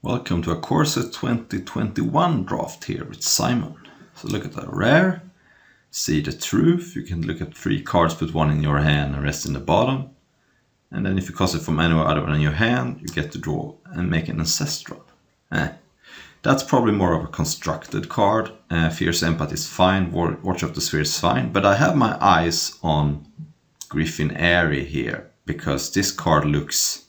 Welcome to a Corset 2021 draft here with Simon. So look at the rare, see the truth. You can look at 3 cards, put one in your hand and rest in the bottom. And then if you cast it from anywhere other than your hand, you get to draw and make an ancestral. That's probably more of a constructed card. Fierce Empathy is fine, Watch of the Sphere is fine. But I have my eyes on Griffin Airy here, because this card looks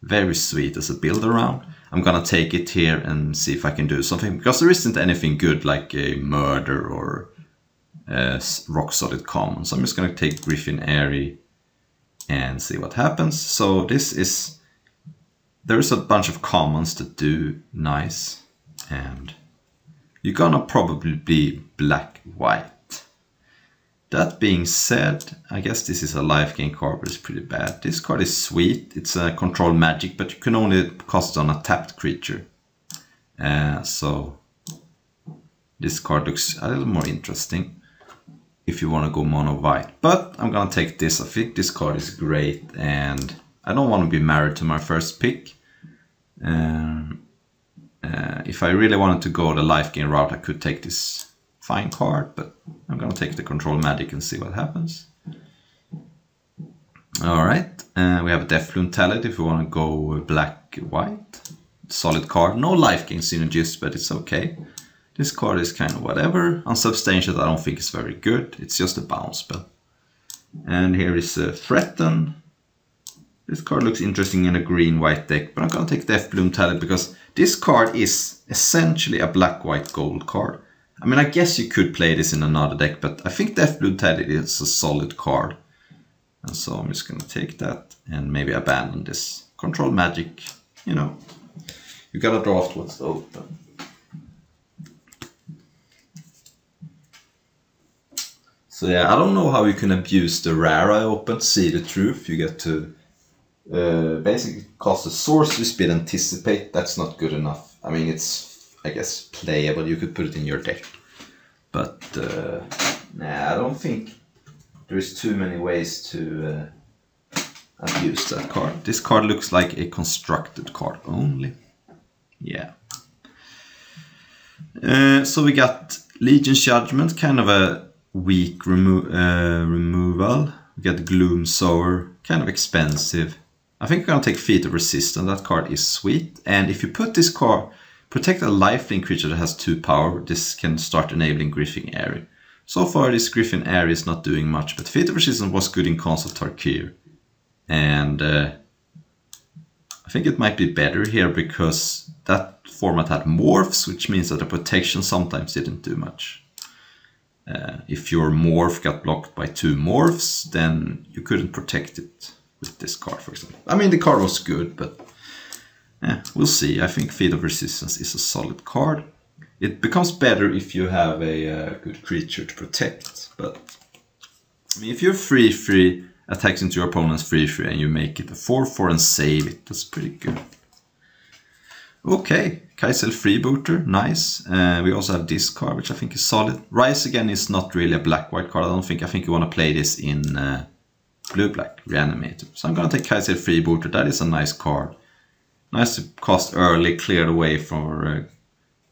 very sweet as a build around. I'm gonna take it here and see if I can do something, because there isn't anything good like a murder or rock solid common. So I'm just gonna take Griffin Airy and see what happens. So there's a bunch of commons that do nice, and you're gonna probably be black-white. That being said, I guess this is a life gain card, but it's pretty bad. This card is sweet. It's a control magic, but you can only cast it on a tapped creature. So this card looks a little more interesting if you want to go mono white. But I'm gonna take this. I think this card is great, and I don't want to be married to my first pick. If I really wanted to go the life gain route, I could take this fine card, but I'm gonna take the control magic and see what happens. Alright, we have a Deathbloom Talent if we want to go black-white. Solid card, no life gain synergies, but it's okay. This card is kind of whatever. Unsubstantiated, I don't think it's very good. It's just a bounce spell. And here is Threaten. This card looks interesting in a green-white deck, but I'm gonna take Deathbloom Talent because this card is essentially a black-white gold card. I mean, I guess you could play this in another deck, but I think Deathbloom Talent is a solid card. And so I'm just going to take that and maybe abandon this. Control magic, you know. You gotta draft what's open. So yeah, I don't know how you can abuse the rare I opened, See the Truth. You get to basically cast a sorcery speed, Anticipate. That's not good enough. I mean, it's, I guess, playable. You could put it in your deck, but nah, I don't think there's too many ways to abuse that card. This card looks like a constructed card only. Yeah. So we got Legion's Judgment, kind of a weak removal. We got Gloom Sower, kind of expensive. I think I'm gonna take Feat of Resistance. That card is sweet, and if you put this card, protect a lifelink creature that has 2 power, this can start enabling Griffin Airy. So far this Griffin Airy is not doing much, but Feat of Resistance was good in Cons of Tarkir. And I think it might be better here because that format had morphs, which means that the protection sometimes didn't do much. If your morph got blocked by 2 morphs, then you couldn't protect it with this card, for example. I mean, the card was good, but we'll see. I think Feat of Resistance is a solid card. It becomes better if you have a good creature to protect. But I mean, if you're 3/3, attacks into your opponent's 3/3, and you make it a 4/4 and save it, that's pretty good. Okay, Kaisel Freebooter, nice. We also have this card, which I think is solid. Rise Again is not really a black-white card. I think you want to play this in blue-black Reanimator. So I'm gonna take Kaisel Freebooter. That is a nice card. Nice to cast early, clear the way for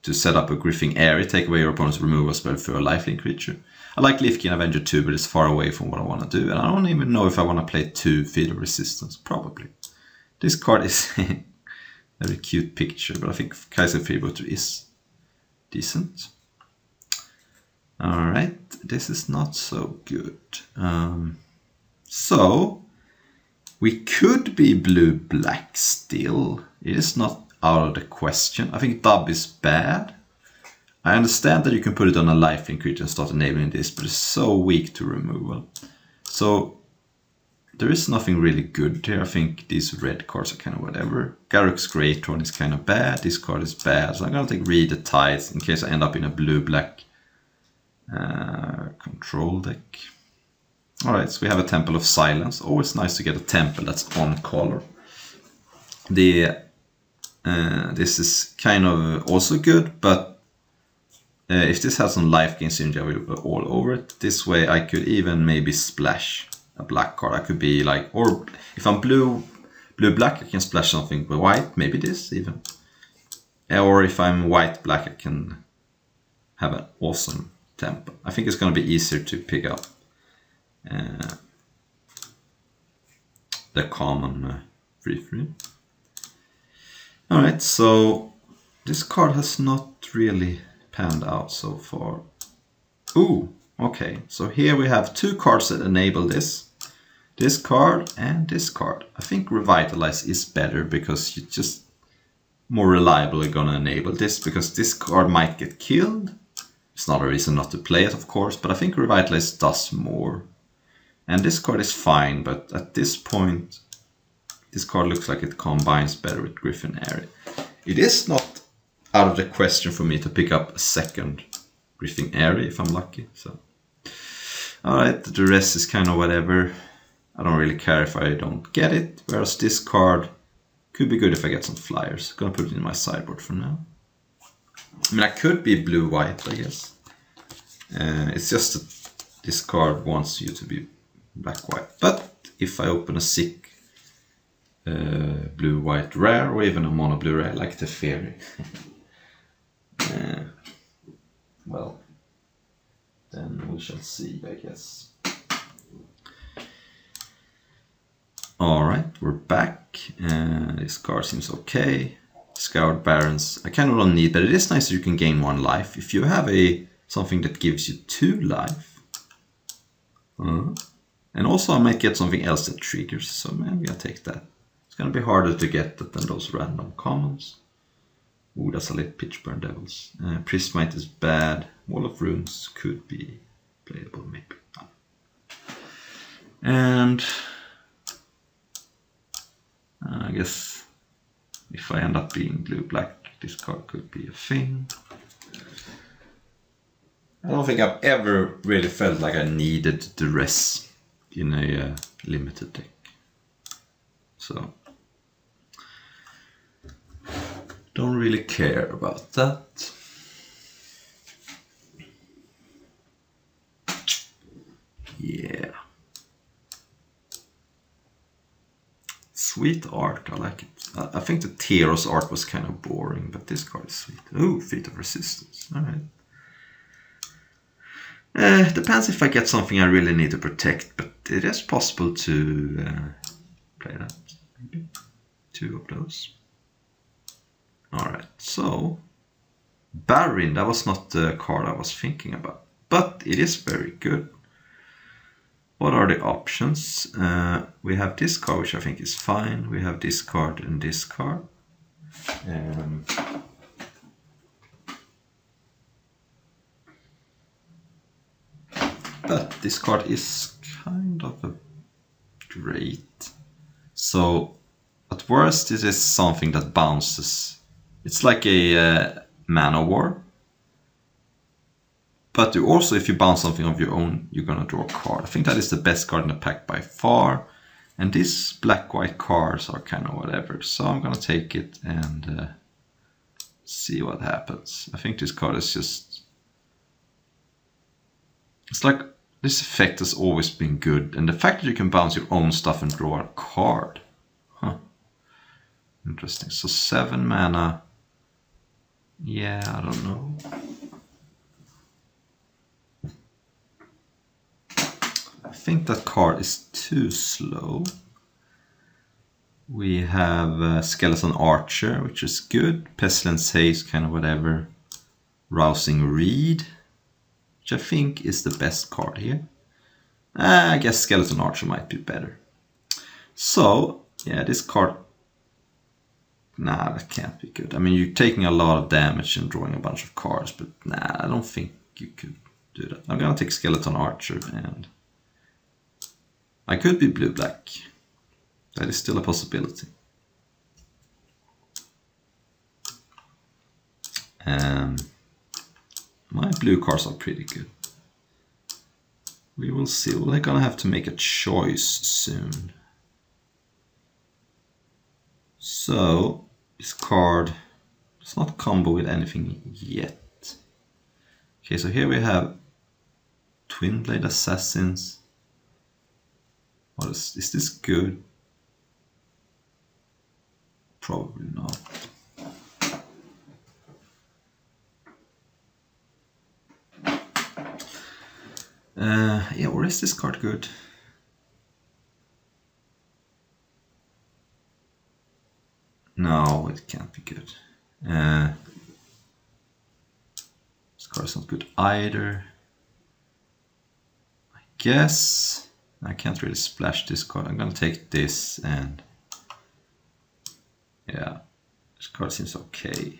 to set up a Griffin Airy, take away your opponent's removal spell for a lifelink creature. I like Lifkin Avenger too, but it's far away from what I want to do, and I don't even know if I want to play 2 Feat of Resistance, probably. This card is a very cute picture, but I think Kaiser Freebooter is decent. Alright, this is not so good. So we could be blue-black still. It is not out of the question. I think dub is bad. I understand that you can put it on a lifelink creature and start enabling this, but it's so weak to removal. So there is nothing really good here. I think these red cards are kind of whatever. Garruk's Greathorn is kind of bad. This card is bad. So I'm gonna take Read the Tides in case I end up in a blue-black control deck. Alright, so we have a Temple of Silence. Always nice to get a temple that's on color. This is kind of also good, but if this has some life gain synergy, I will go all over it. This way I could even maybe splash a black card. I could be like, or if I'm blue-black, I can splash something with white, maybe this even. Or if I'm white-black, I can have an awesome tempo. I think it's going to be easier to pick up the common 3-3. Alright, so this card has not really panned out so far. Ooh, okay, so here we have 2 cards that enable this. This card and this card. I think Revitalize is better because you just more reliably gonna enable this, because this card might get killed. It's not a reason not to play it, of course, but I think Revitalize does more. And this card is fine, but at this point, this card looks like it combines better with Griffin Airy. It is not out of the question for me to pick up a second Griffin Airy if I'm lucky. So, alright, the rest is kind of whatever. I don't really care if I don't get it, whereas this card could be good if I get some flyers. I'm gonna put it in my sideboard for now. I mean, I could be blue-white, I guess. It's just that this card wants you to be black-white. But if I open a sick blue-white rare, or even a mono-blue rare, like the Fairy, well, then we shall see, I guess. Alright, we're back. This card seems okay. Scoured Barrens, I kind of don't need, but it is nice that you can gain 1 life. If you have something that gives you 2 life. And also I might get something else that triggers, so maybe I'll take that. It's gonna be harder to get that than those random commons. Ooh, that's a lit Pitchburn Devils. Prismite is bad. Wall of Runes could be playable, maybe. And I guess if I end up being blue-black, this card could be a thing. I don't think I've ever really felt like I needed the res in a limited deck. So, don't really care about that. Yeah. Sweet art, I like it. I think the Teros art was kind of boring, but this card is sweet. Ooh, Feat of Resistance. Alright. Depends if I get something I really need to protect, but it is possible to play that. Maybe 2 of those. Alright, so Barin, that was not the card I was thinking about, but it is very good. What are the options? We have this card, which I think is fine. We have this card and this card. But this card is kind of great. So, at worst, this is something that bounces. It's like a Mana War. But you also, if you bounce something of your own, you're gonna draw a card. I think that is the best card in the pack by far. And these black-white cards are kind of whatever. So I'm gonna take it and see what happens. I think this card is just... It's like, this effect has always been good. And the fact that you can bounce your own stuff and draw a card. Huh. Interesting. So 7 mana. Yeah, I don't know. I think that card is too slow. We have Skeleton Archer, which is good. Pestilence Haze, kind of whatever. Rousing Reed, which I think is the best card here. I guess Skeleton Archer might be better. So, yeah, this card... Nah, that can't be good. I mean, you're taking a lot of damage and drawing a bunch of cards, but nah, I don't think you could do that. I'm gonna take Skeleton Archer and... I could be blue-black. That is still a possibility. My blue cards are pretty good. We will see. We're gonna have to make a choice soon. So, this card does not combo with anything yet. Okay, so here we have Twin Blade Assassins. What is this good? Probably not. Yeah, or is this card good? No, it can't be good. This card is not good either. I guess I can't really splash this card. I'm gonna take this and yeah, this card seems okay.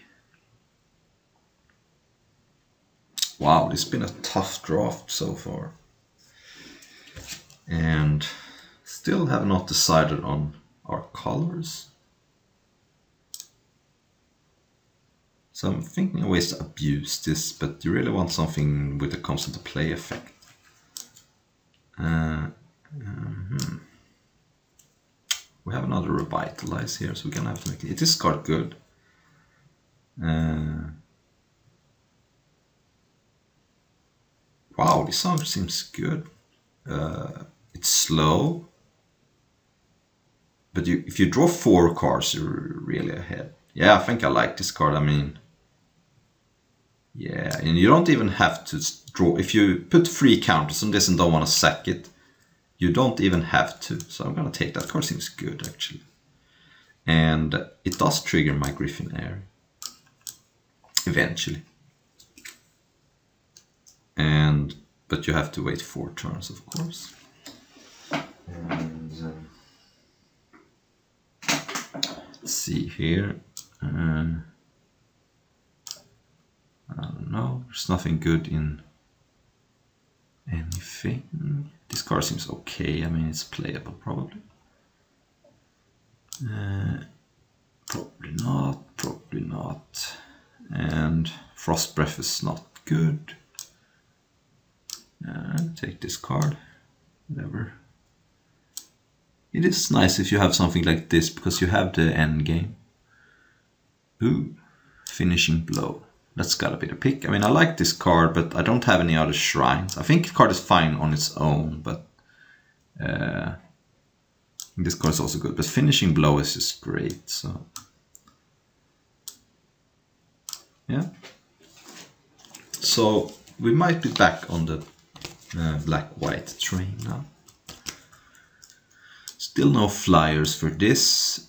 Wow, it's been a tough draft so far. And still have not decided on our colors. So I'm thinking of ways to abuse this, but you really want something with a constant play effect. We have another Revitalize here, so we're gonna have to make it. It is card good. Wow, this song seems good. It's slow, but if you draw 4 cards, you're really ahead. Yeah, I think I like this card. I mean, yeah, and you don't even have to draw. If you put 3 counters on this and don't want to sack it, you don't even have to. So I'm gonna take that card. Seems good actually, and it does trigger my Griffin Air eventually. But you have to wait 4 turns, of course. And let's see here. I don't know. There's nothing good in anything. This card seems okay. I mean, it's playable probably. Probably not. Probably not. And Frost Breath is not good. Take this card, whatever. It is nice if you have something like this because you have the end game. Ooh, Finishing Blow. That's gotta be the pick. I mean, I like this card, but I don't have any other shrines. I think the card is fine on its own, but this card is also good. But Finishing Blow is just great. So yeah. So we might be back on the black-white train now. Still no flyers for this.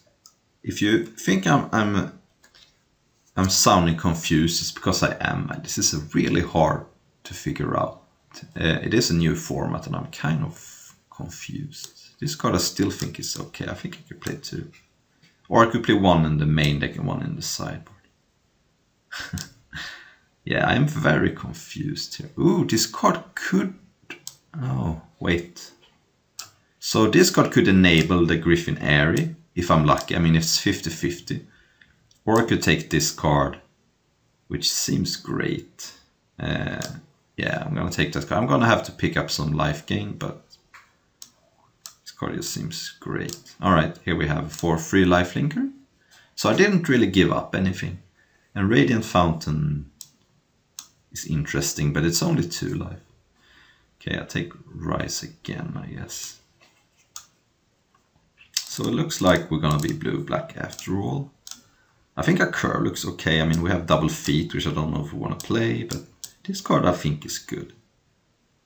If you think I'm sounding confused, it's because I am. This is really hard to figure out. It is a new format and I'm kind of confused. This card I still think is okay. I think I could play 2. Or I could play 1 in the main deck and 1 in the sideboard. Yeah, I'm very confused here. Ooh, this card could... Oh, wait. So this card could enable the Griffin Airy, if I'm lucky. I mean, it's 50-50. Or I could take this card, which seems great. Yeah, I'm gonna take that card. I'm gonna have to pick up some life gain, but this card just seems great. Alright, here we have 4 free lifelinker. So I didn't really give up anything. And Radiant Fountain is interesting, but it's only 2 life. Okay, I'll take Rise again, I guess. So it looks like we're gonna be blue-black after all. I think our curve looks okay. I mean, we have double feet, which I don't know if we want to play, but this card I think is good.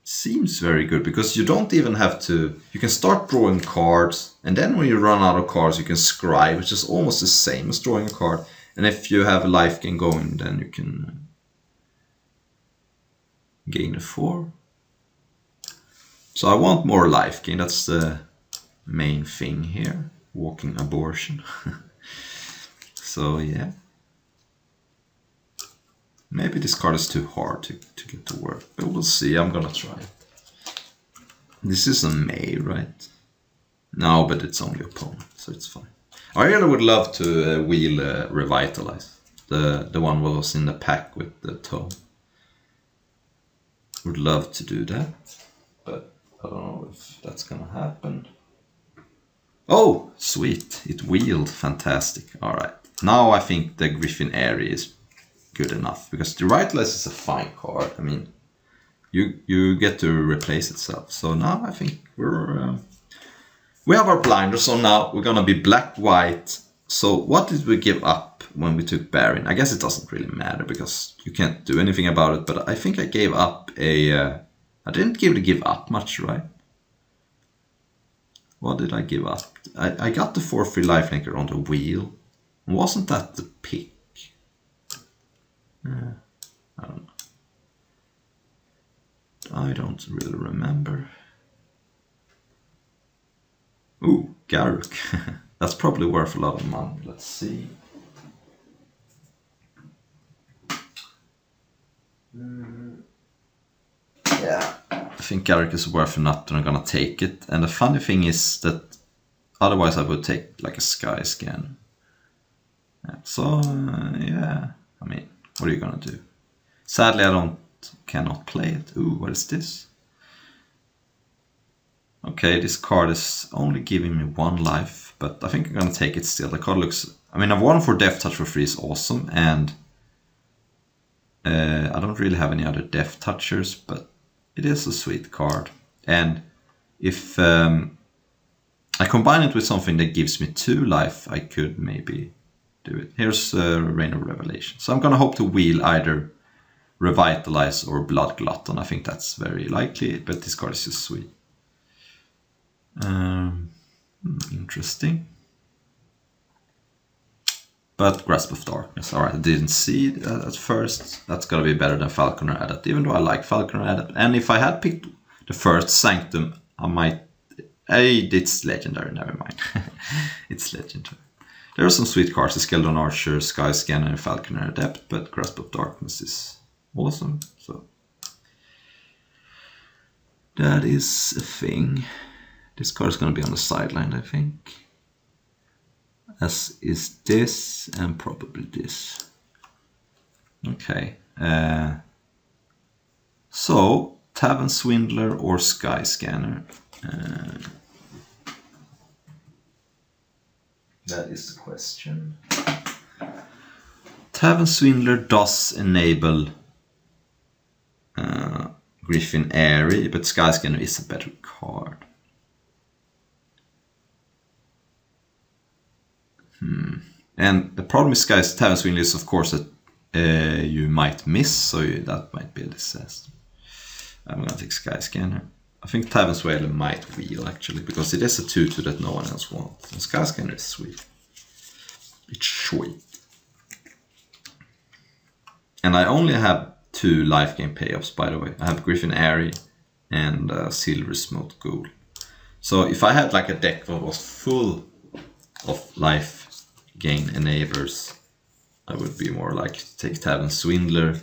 Seems very good, because you don't even have to... You can start drawing cards, and then when you run out of cards, you can scry, which is almost the same as drawing a card. And if you have a life gain going, then you can gain a 4. So I want more life gain, that's the main thing here. Walking abortion. So yeah. Maybe this card is too hard to get to work, but we'll see. I'm gonna try it. This is a May, right? No, but it's only opponent, so it's fine. I really would love to wheel Revitalize. The one that was in the pack with the toe. Would love to do that, but I don't know if that's gonna happen. Oh, sweet. It wheeled. Fantastic. Alright. Now I think the Griffin Airy is good enough, because the Revitalize is a fine card. I mean, you get to replace itself. So now I think we have our blinders on now. We're gonna be black-white. So what did we give up when we took Baron? I guess it doesn't really matter because you can't do anything about it, but I think I gave up a I didn't really give up much, right? What did I give up? I got the 4-3 lifelinker on the wheel. Wasn't that the pick? I don't know. I don't really remember. Ooh, Garruk. That's probably worth a lot of money. Let's see. Yeah, I think Garruk is worth enough and I'm gonna take it. And the funny thing is that otherwise I would take like a Sky Scan. So, yeah, I mean, what are you gonna do? Sadly, I cannot play it. Ooh, what is this? Okay, this card is only giving me 1 life, but I think I'm gonna take it still. The card looks... I mean, I've won for Death Touch for free is awesome, and I don't really have any other Death Touchers, but it is a sweet card. And if I combine it with something that gives me 2 life, I could maybe do it. Here's Rain of Revelation. So I'm gonna hope to wheel either Revitalize or Blood Glutton. I think that's very likely, but this card is just sweet. Interesting. But Grasp of Darkness. Alright, I didn't see it at first. That's gotta be better than Falconer Adept, even though I like Falconer Adept. And if I had picked the first Sanctum, I might... it's legendary, never mind. It's legendary. There are some sweet cards, the Skeleton Archer, Sky Scanner, and Falconer Adept, but Grasp of Darkness is awesome, so... that is a thing. This card is going to be on the sideline, I think. As is this, and probably this. Okay. So, Tavern Swindler or Sky Scanner? That is the question. Tavern Swindler does enable Griffin Airy, but Sky Scanner is a better card. And the problem with Tavern Swindler is, of course, that you might miss, so that might be a disaster. I'm gonna take Sky Scanner. I think Tavern Swindler might wheel, actually, because it is a 2-2 that no one else wants. And Sky Scanner is sweet. It's sweet. And I only have 2 life gain payoffs, by the way. I have Griffin Airy and Silver Smooth Ghoul. So if I had like a deck that was full of life gain enablers, I would be more like to take Tavern Swindler,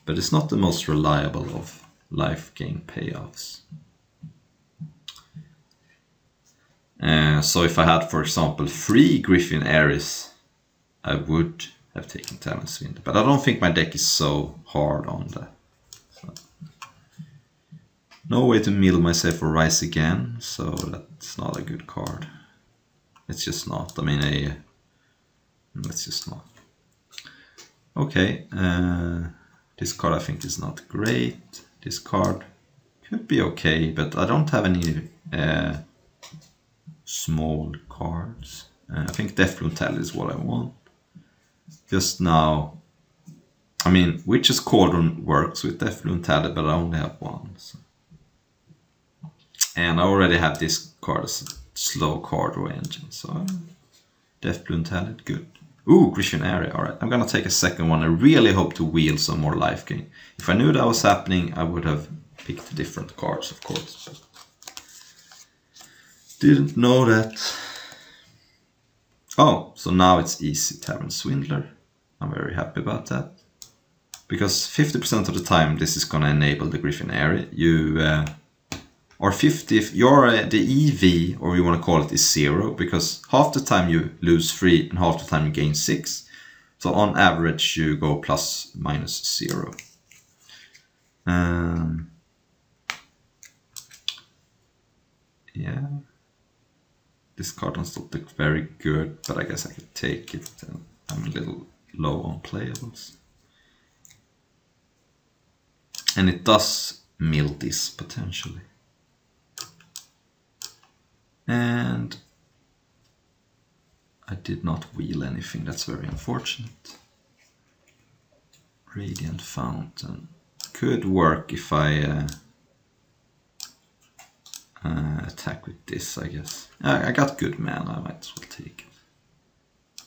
but it's not the most reliable of life gain payoffs. So if I had, for example, 3 Griffin Aries, I would have taken Tavern Swindler, but I don't think my deck is so hard on that. So. No way to mill myself for Rise Again, so that's not a good card. It's just not. I mean, it's just not. Okay, this card I think is not great. This card could be okay, but I don't have any small cards. I think Deathbloom Tally is what I want. Just now, I mean, Witch's Cauldron works with Deathbloom Tally, but I only have 1. So. And I already have this card as a slow card or engine, so Deathbloom Tally, good. Ooh, Griffin Area, alright. I'm gonna take a second one. I really hope to wheel some more life gain. If I knew that was happening, I would have picked different cards, of course. But didn't know that. Oh, so now it's easy Tavern Swindler. I'm very happy about that. Because 50% of the time this is gonna enable the Griffin Area. You or 50 if you're the EV, or you want to call it, is 0, because half the time you lose 3 and half the time you gain 6. So on average you go plus minus 0. Yeah, this card doesn't look very good, but I guess I could take it. I'm a little low on playables. And it does mill this potentially. And I did not wheel anything, that's very unfortunate. Radiant Fountain. Could work if I Attack with this, I guess. I got good mana, I might as well take it.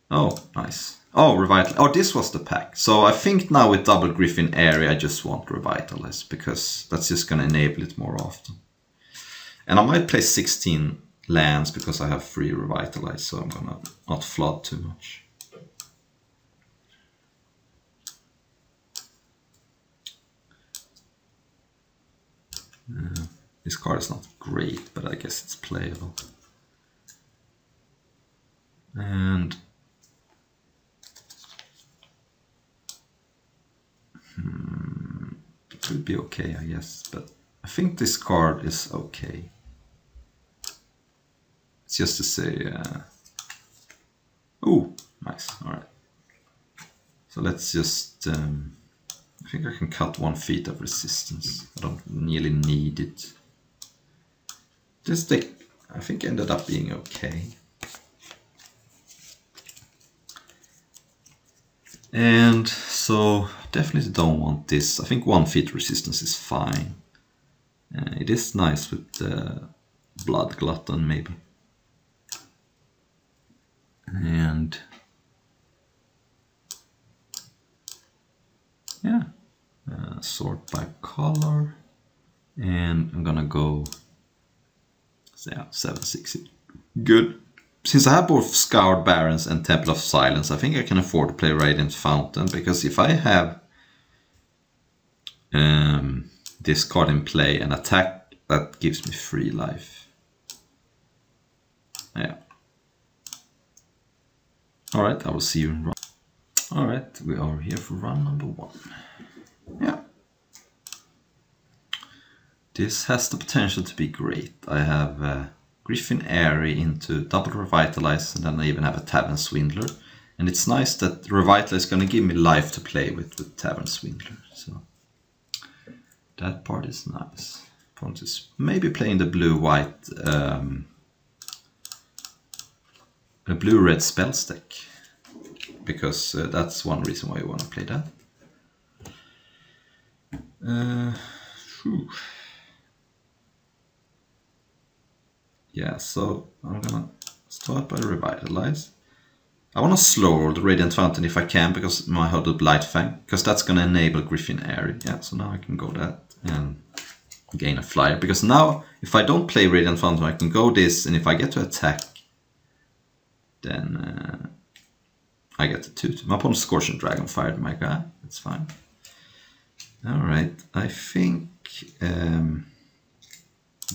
Oh, nice. Oh, Revitalize. Oh, this was the pack. So I think now with double Griffin area, I just want Revitalize, because that's just going to enable it more often. And I might play 16 lands because I have 3 Revitalize, so I'm going to not flood too much. This card is not great, but I guess it's playable. And it would be okay, I guess, but I think this card is okay. It's just to say, oh, nice, alright. So let's just, I think I can cut 1 feet of resistance. I don't really need it. This deck, I think, ended up being okay. And so, definitely don't want this. I think 1 feet resistance is fine. It is nice with Blood Glutton, maybe. And yeah, sort by color. And I'm gonna go, yeah, 7-6. Good. Since I have both Scoured Barrens and Temple of Silence, I think I can afford to play Radiant Fountain, because if I have this card in play and attack, that gives me 3 life. Yeah. Alright, I will see you in run. Alright, we are here for run number 1. Yeah. This has the potential to be great. I have Griffin Airy into double Revitalize, and then I even have a Tavern Swindler. And it's nice that Revitalize is going to give me life to play with Tavern Swindler. So that part is nice. Point is maybe playing the blue-white, the blue-red spells deck, because that's one reason why you want to play that. Yeah, so I'm gonna start by Revitalize. I want to slow roll the Radiant Fountain if I can, because my Hooded Blightfang, because that's gonna enable Griffin Airy. Yeah, so now I can go that and gain a flyer, because now if I don't play Radiant Fountain, I can go this, and if I get to attack, then I get the 2/2. My opponent's Scorching Dragon fired my guy. That's fine. Alright, I think yeah, I'm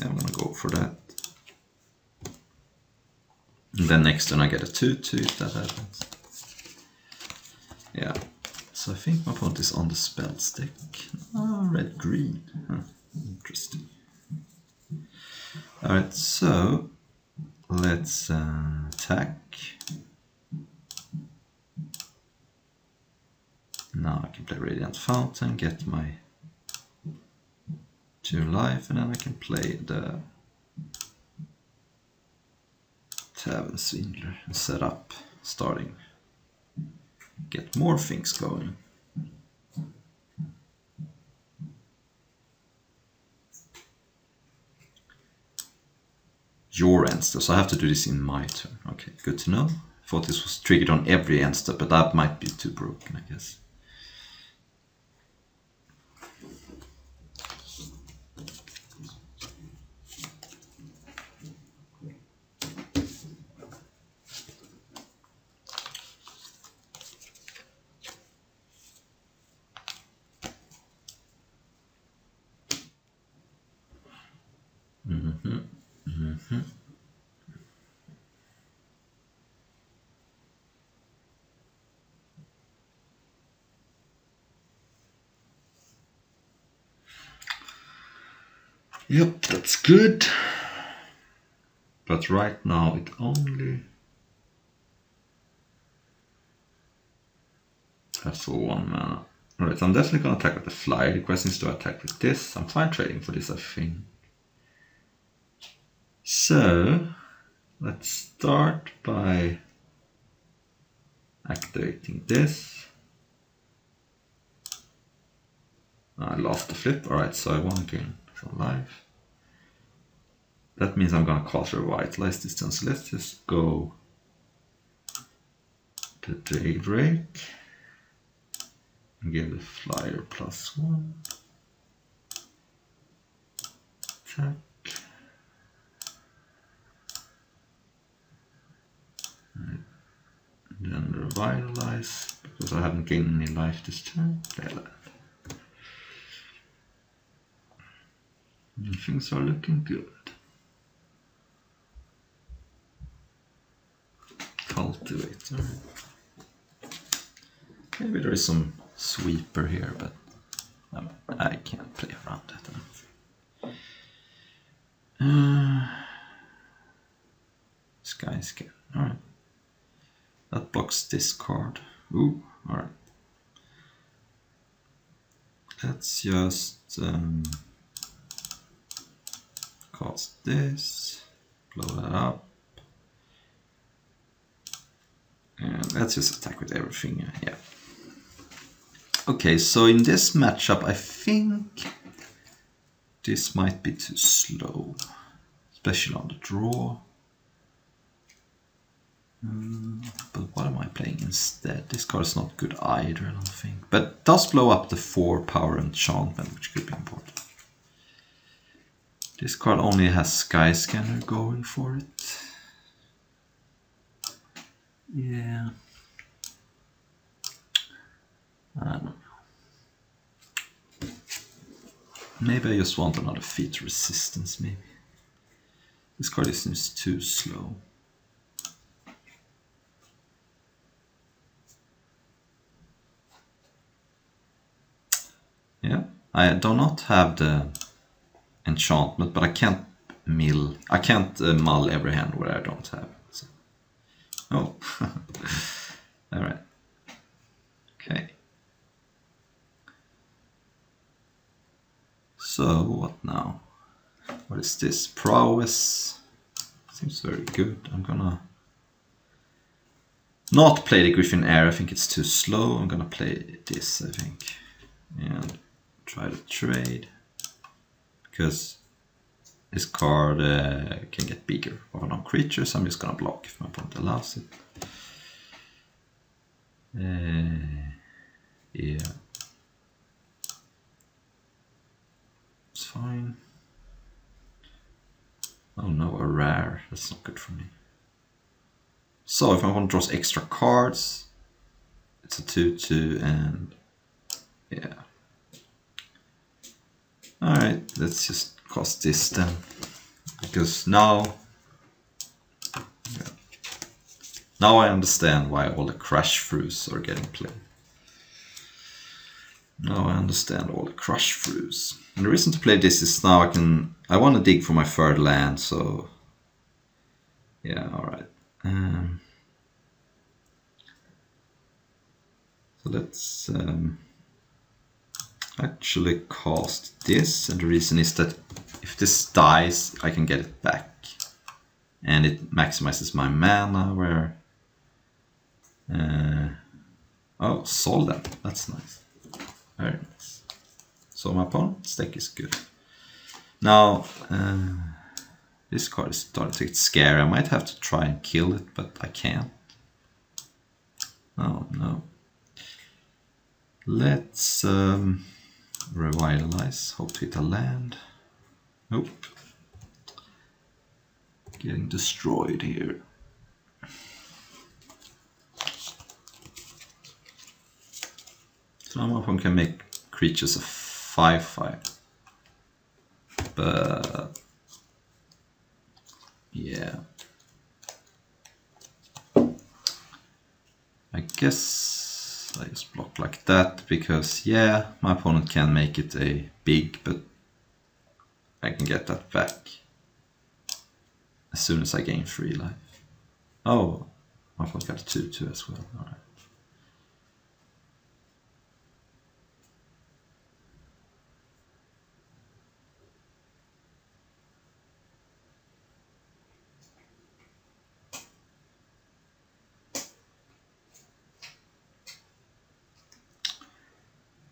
gonna go for that. And then next turn I get a 2/2 if that happens. Yeah, so I think my opponent is on the spell stick. Oh, red-green. Huh. Interesting. Alright, so let's attack. Now I can play Radiant Fountain, get my 2 life, and then I can play the Tavern Swindler and set up, starting, get more things going. Your end step, so I have to do this in my turn. Okay, good to know. I thought this was triggered on every end step, but that might be too broken, I guess. Yep, that's good. But right now it only has for 1 mana. Alright, so I'm definitely gonna attack with the flyer. The question is, do I attack with this? I'm fine trading for this, I think. So let's start by activating this. I lost the flip. Alright, so I won again. So life. that means I'm gonna cast Revitalize this then. So let's just go to Daybreak and give the flyer +1 attack. And then Revitalize because I haven't gained any life this turn. And things are looking good. Cultivator. Maybe there is some sweeper here, but I can't play around that. Sky Scan. Alright. That blocks this card. Ooh, alright. Let's just cast this, blow that up. And let's just attack with everything, yeah. Okay, so in this matchup, I think this might be too slow, especially on the draw. But what am I playing instead? This card is not good either, I don't think. But it does blow up the 4 power enchantment, which could be important. This card only has Sky Scanner going for it. Yeah. I don't know. Maybe I just want another feat resistance, maybe. This card seems too slow. Yeah, I do not have the enchantment, but I can't mull every hand where I don't have it. So. Oh, alright. Okay. So, what now? What is this? Prowess. Seems very good. I'm gonna not play the Griffin Air. I think it's too slow. I'm gonna play this, I think. And try to trade. Because this card can get bigger of a non-creature, so I'm just gonna block if my opponent allows it. Yeah. It's fine. Oh no, a rare. That's not good for me. So if I want to draw extra cards, it's a 2/2 and yeah. Alright, let's just cast this then. Because now I understand why all the crash throughs are getting played. Now I understand all the crush throughs. And the reason to play this is now I want to dig for my third land, so yeah, alright. So let's actually cast this, and the reason is that if this dies, I can get it back. And it maximizes my mana, where... oh, Solden, that's nice. Very nice. So my opponent's deck is good. Now, this card is starting to get scary. I might have to try and kill it, but I can't. Oh no. Let's revitalize. Hope to hit a land. Nope. Getting destroyed here. So now my opponent can make creatures a 5/5. But yeah. I guess I just block like that because yeah, my opponent can make it a big, but I can get that back as soon as I gain 3 life. Oh, my opponent got a 2/2 as well. Alright.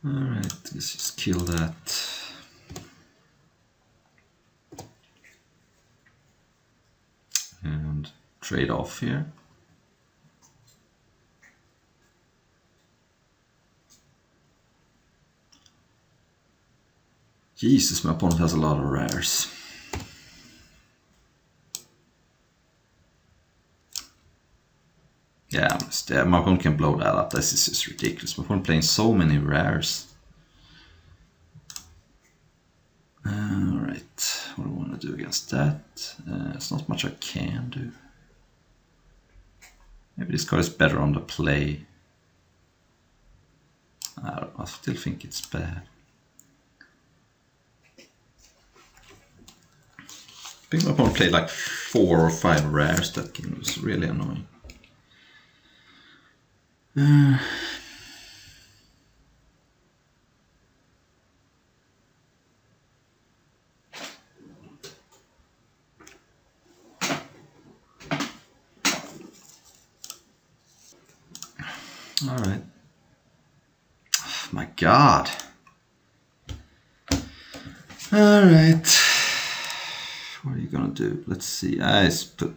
Alright, let's just kill that. trade off here. Jesus, my opponent has a lot of rares. Yeah, my opponent can blow that up. This is just ridiculous. My opponent playing so many rares. Alright, what do I want to do against that? There's not much I can do. Maybe this card is better on the play. I still think it's bad. I think my opponent played like 4 or 5 rares that game. It was really annoying. Alright. Oh my god. Alright. What are you gonna do? Let's see. I just put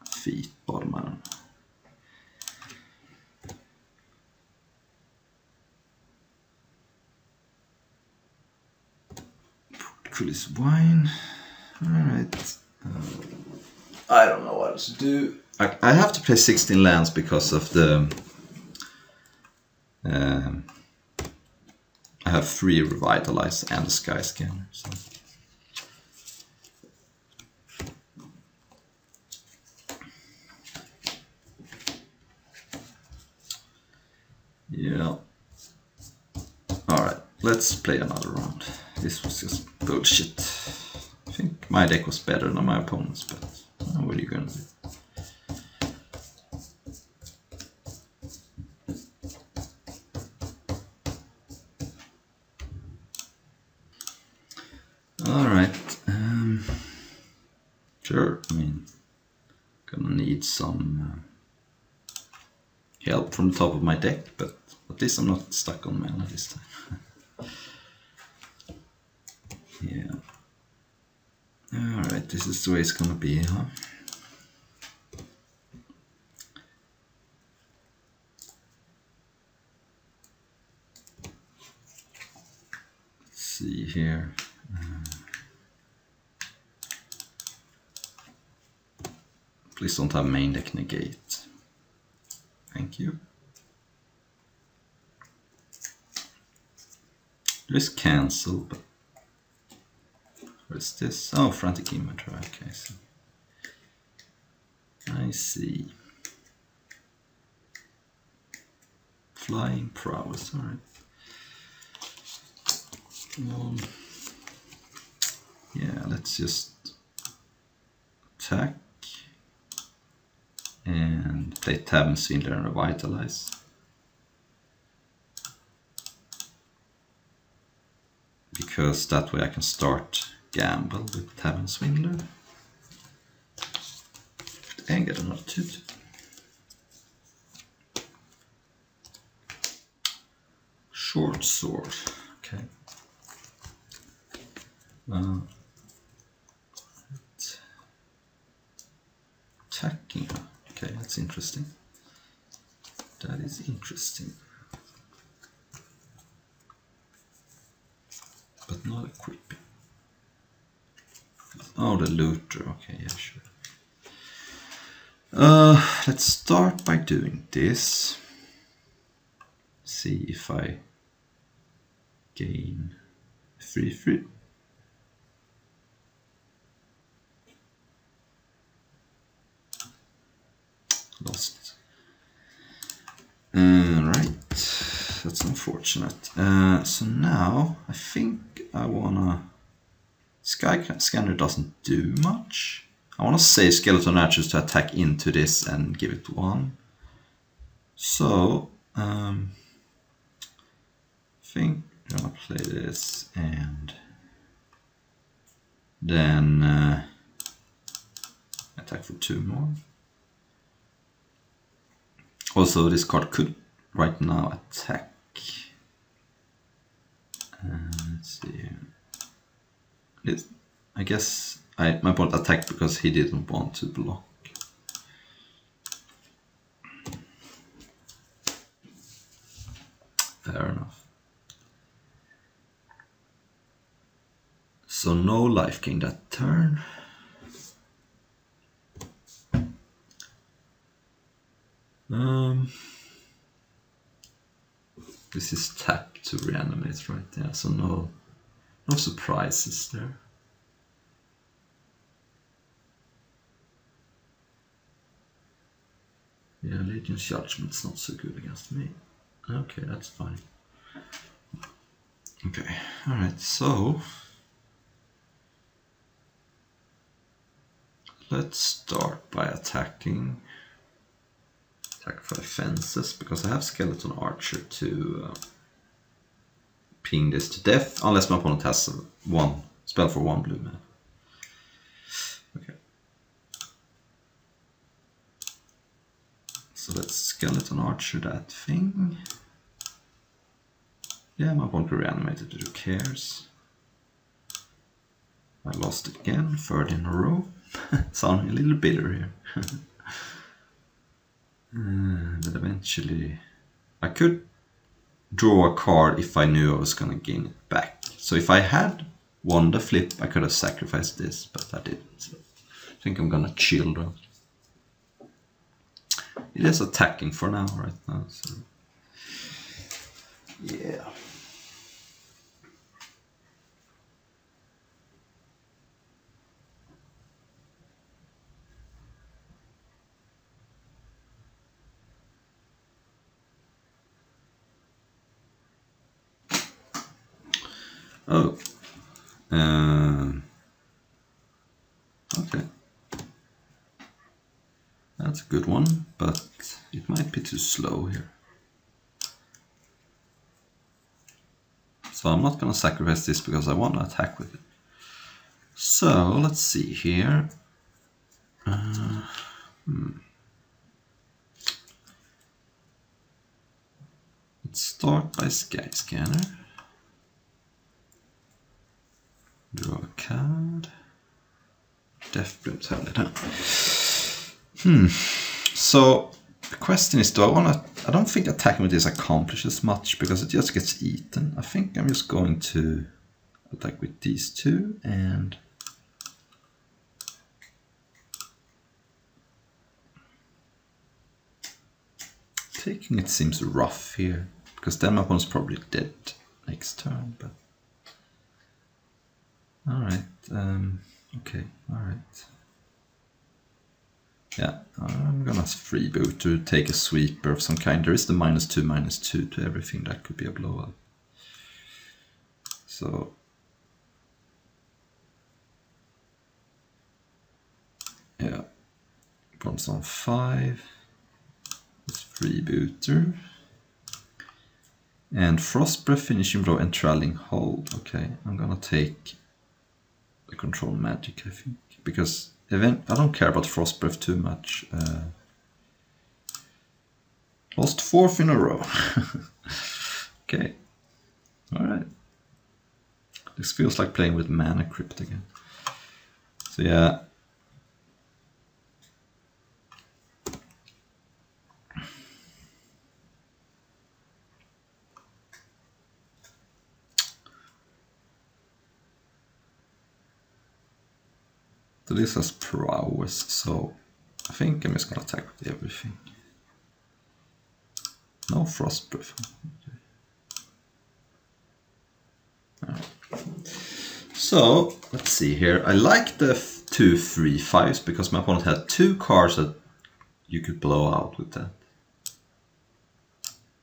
feet bottom. I don't know. Portcullis wine. Alright. I don't know what to do. I have to play 16 lands because of the I have 3 Revitalize and a Sky Scanner. So. Yeah. Alright, let's play another round. This was just bullshit. I think my deck was better than my opponent's, but what are you gonna do? Alright, sure, I mean, gonna need some help from the top of my deck, but at least I'm not stuck on mana this time. Yeah. Alright, this is the way it's gonna be, huh? Let's see here. Please don't have main deck negate. Thank you. There's cancel, but what is this? Oh, frantic inventory. Okay, so I see. Flying prowess. All right. Yeah, let's just attack and play Tavern Swindler and Revitalize. Because that way I can start gamble with Tavern Swindler and get another 2/2. Short sword, okay. Attacking, okay, that's interesting. That is interesting. But not equipping. Oh, the looter, okay, yeah, sure. Let's start by doing this. See if I gain 3/3. Lost. Right, that's unfortunate. So now I think I wanna. Sky Scanner doesn't do much. I wanna save Skeleton Archers to attack into this and give it 1. So I think I'm gonna play this and then attack for 2 more. Also, this card could right now attack. Let's see. I guess my opponent attacked because he didn't want to block. Fair enough. So no life gain that turn. This is tap to reanimate, right? Yeah, so no surprises there. Yeah, Legion's Judgment's not so good against me. Okay, that's fine. Okay, alright, so let's start by attacking. Attack 5 fences, because I have Skeleton Archer to ping this to death, unless my opponent has one spell for 1 blue mana. Okay. So let's Skeleton Archer that thing. Yeah, my opponent reanimated it, who cares? I lost it again, 3rd in a row. Sounding a little bitter here. But eventually I could draw a card if I knew I was gonna gain it back. So if I had won the flip, I could have sacrificed this, but I didn't. So I think I'm gonna chill though. It is attacking for now, right now, so yeah. Oh, okay. That's a good one, but it might be too slow here. So I'm not gonna sacrifice this because I want to attack with it. So let's see here. Let's start by Sky Scanner. Draw a card. Deathbloom Talent. So the question is, do I want to? I don't think attacking with this accomplishes much because it just gets eaten. I think I'm just going to attack with these two and taking it seems rough here because then my opponent's probably dead next turn. But all right, okay, all right. Yeah, I'm gonna freeboot to take a sweeper of some kind. There is the -2/-2 to everything. That could be a blowout. So yeah, bombs on 5. This freebooter. And Frost Breath, Finishing Blow, and Trailing Hold. Okay, I'm gonna take the Control Magic, I think, because I don't care about Frost Breath too much. Lost 4th in a row. Okay, alright. This feels like playing with Mana Crypt again. So yeah. So this has prowess, so I think I'm just gonna attack with everything. No Frost Breath. Okay. Right. So let's see here. I like the 2/3/5s because my opponent had 2 cards that you could blow out with that.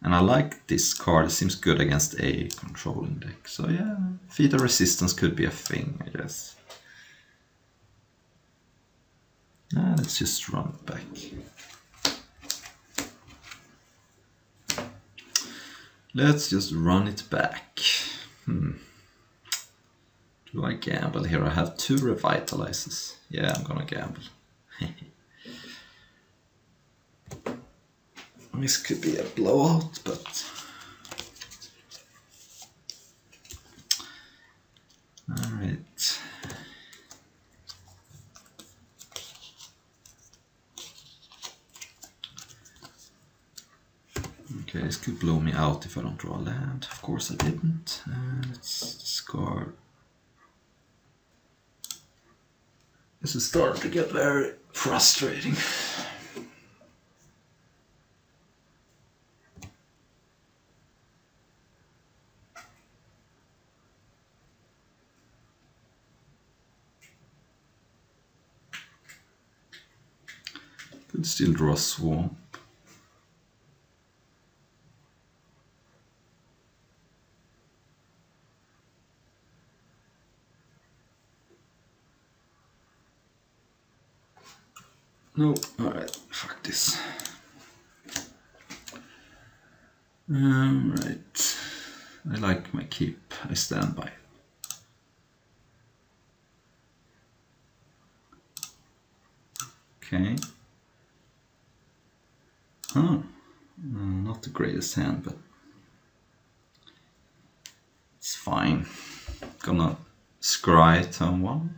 And I like this card. It seems good against a controlling deck. So yeah, Feat of Resistance could be a thing, I guess. Let's just run it back. Let's just run it back. Do I gamble here? I have 2 Revitalizes. Yeah, I'm gonna gamble. This could be a blowout, but... Alright. Okay, this could blow me out if I don't draw a land. Of course I didn't. Let's discard. This is starting to get very frustrating. Could still draw a swamp. No, alright, fuck this. Right, I like my keep, I stand by. Okay. Oh, not the greatest hand, but it's fine. Gonna scry turn 1.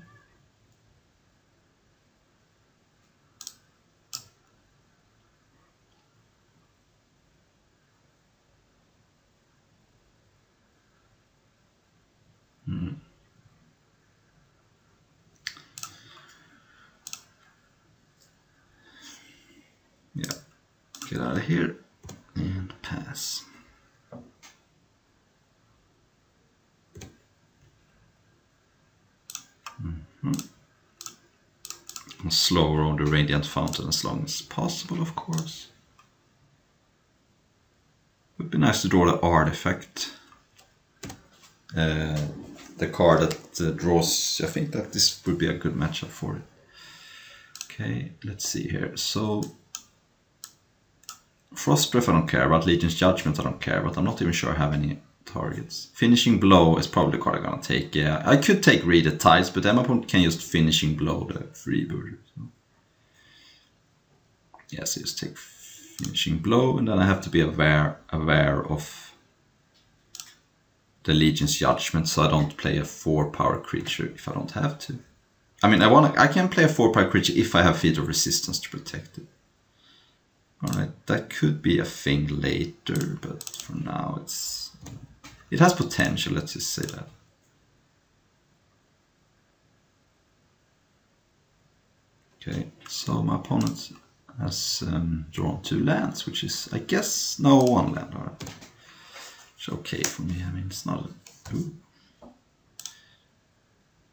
Yeah, get out of here and pass. I'll slow roll the Radiant Fountain as long as possible, of course. Would be nice to draw the artifact. The card that draws, I think that this would be a good matchup for it. Okay, let's see here. So, Frost Breath I don't care about, Legion's Judgment I don't care about, I'm not even sure I have any targets. Finishing Blow is probably the card I'm gonna take, yeah. I could take Read the Tides, but then my opponent can just Finishing Blow the freebooter. So. Yeah, so just take Finishing Blow, and then I have to be aware of the Legion's Judgment, so I don't play a 4-power creature if I don't have to. I mean, I can play a 4-power creature if I have Feat of Resistance to protect it. Alright, that could be a thing later, but for now it has potential, let's just say that. Okay, so my opponent has drawn 2 lands, which is, I guess, no, 1 land. Alright. It's okay for me, I mean, it's not a... Ooh.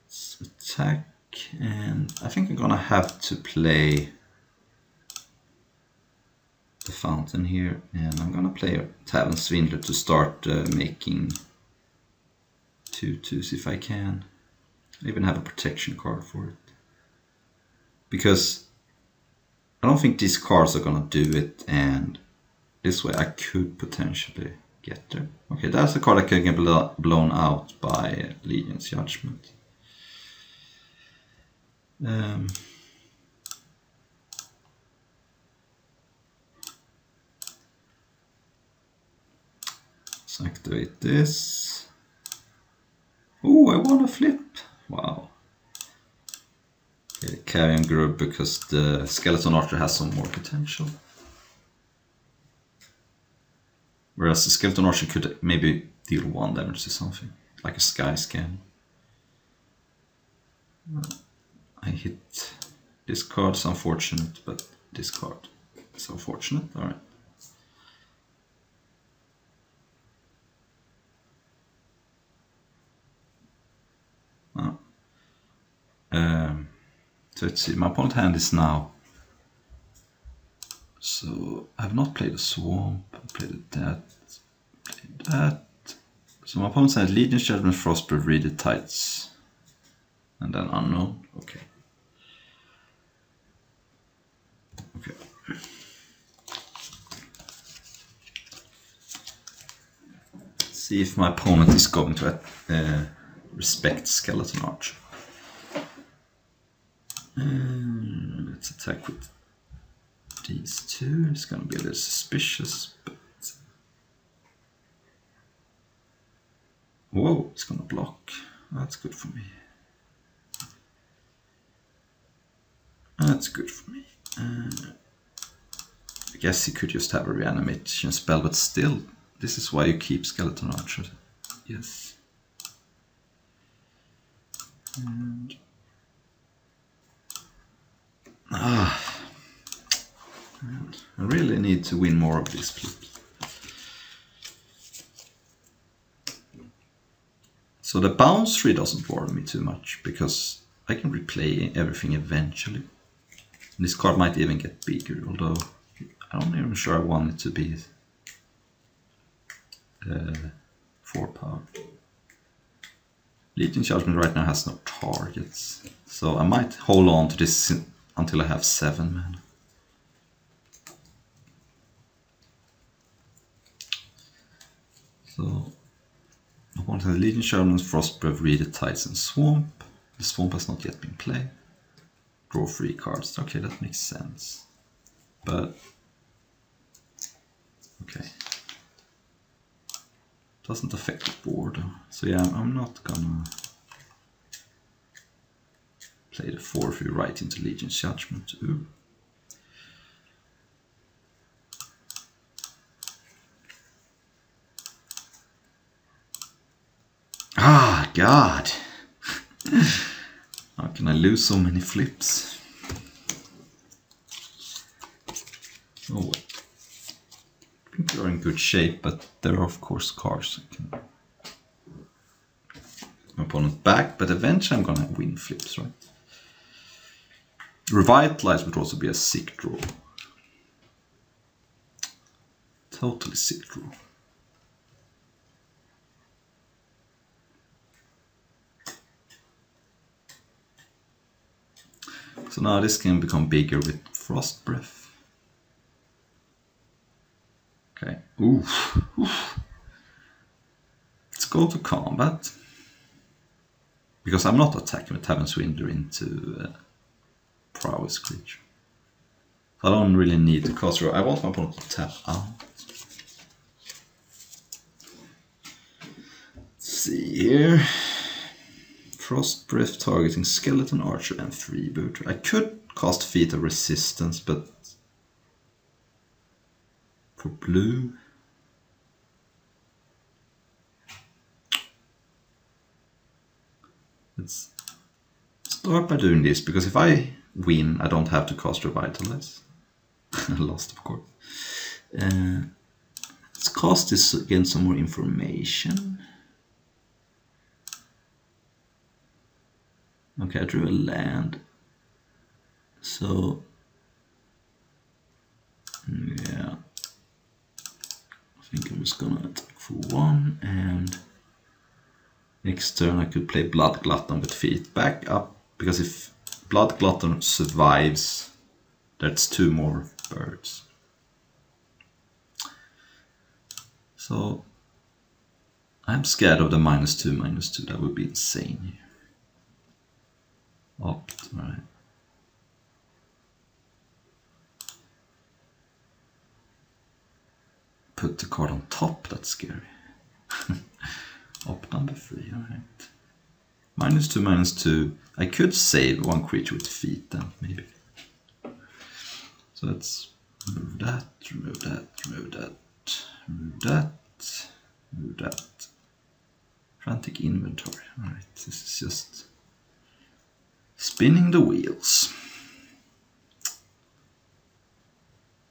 Let's attack, and I think I'm gonna have to play the Fountain here, and I'm gonna play a Tavern Swindler to start making 2/2s if I can. I even have a protection card for it. Because I don't think these cards are gonna do it, and this way I could potentially get there. Okay, that's a card that can get blown out by Legion's Judgment. Let's activate this. Oh, I won a flip! Wow. Okay, Carrion Grub because the Skeleton Archer has some more potential. Whereas the Skeleton Archer could maybe deal 1 damage to something, like a Sky Scan. I hit this card, it's unfortunate, but this card is unfortunate. Alright. So let's see, my opponent's hand is now. So I have not played a Swamp, I played that. So my opponent's hand Legion's Judgment, Frostbreath, Read the Tides, and then Unknown. Okay. Okay. See if my opponent is going to respect Skeleton Archer. Let's attack with these 2. It's gonna be a little suspicious, but whoa, it's gonna block. That's good for me. That's good for me. I guess he could just have a reanimation spell, but still, this is why you keep Skeleton Archer. Yes. And I really need to win more of these flips. So the bounce tree doesn't worry me too much, because I can replay everything eventually. And this card might even get bigger, although I'm not even sure I want it to be 4 power. Legion Judgment right now has no targets, so I might hold on to this until I have 7 mana. So I want the Legion Judgment, Frostbreath, Read the Tides and Swamp. The Swamp has not yet been played. Draw 3 cards. Okay, that makes sense. But okay. Doesn't affect the board though. So yeah, I'm not gonna play the 4-3 right into Legion's Judgment. Ooh. Ah, God! How can I lose so many flips? Oh well. I think they're in good shape, but there are of course cards that can my opponent back, but eventually I'm gonna win flips, right? Revitalize would also be a sick draw. Totally sick draw. So now this can become bigger with Frost Breath. Okay. Oof. Oof. Let's go to combat. Because I'm not attacking with Tavern Swindler into Prowess creature. So I don't really need to cast. I want my opponent to tap out. Let's see here. Frost Breath targeting Skeleton Archer and Freebooter. I could cast Feat of Resistance, but for blue, let's start by doing this, because if I win, I don't have to cast Revitalize. I lost, of course. Let's cast this against some more information. Okay, I drew a land. So, yeah. I think I'm just gonna attack for 1, and next turn I could play Blood Glutton with Feet back up, because if Blood Glutton survives, that's 2 more birds. So, I'm scared of the -2/-2, that would be insane. Opt, right. Put the card on top, that's scary. Opt number 3, alright. -2/-2. I could save 1 creature with feet then, maybe. So let's remove that, remove that, remove that, remove that, remove that. Frantic inventory, alright, this is just spinning the wheels.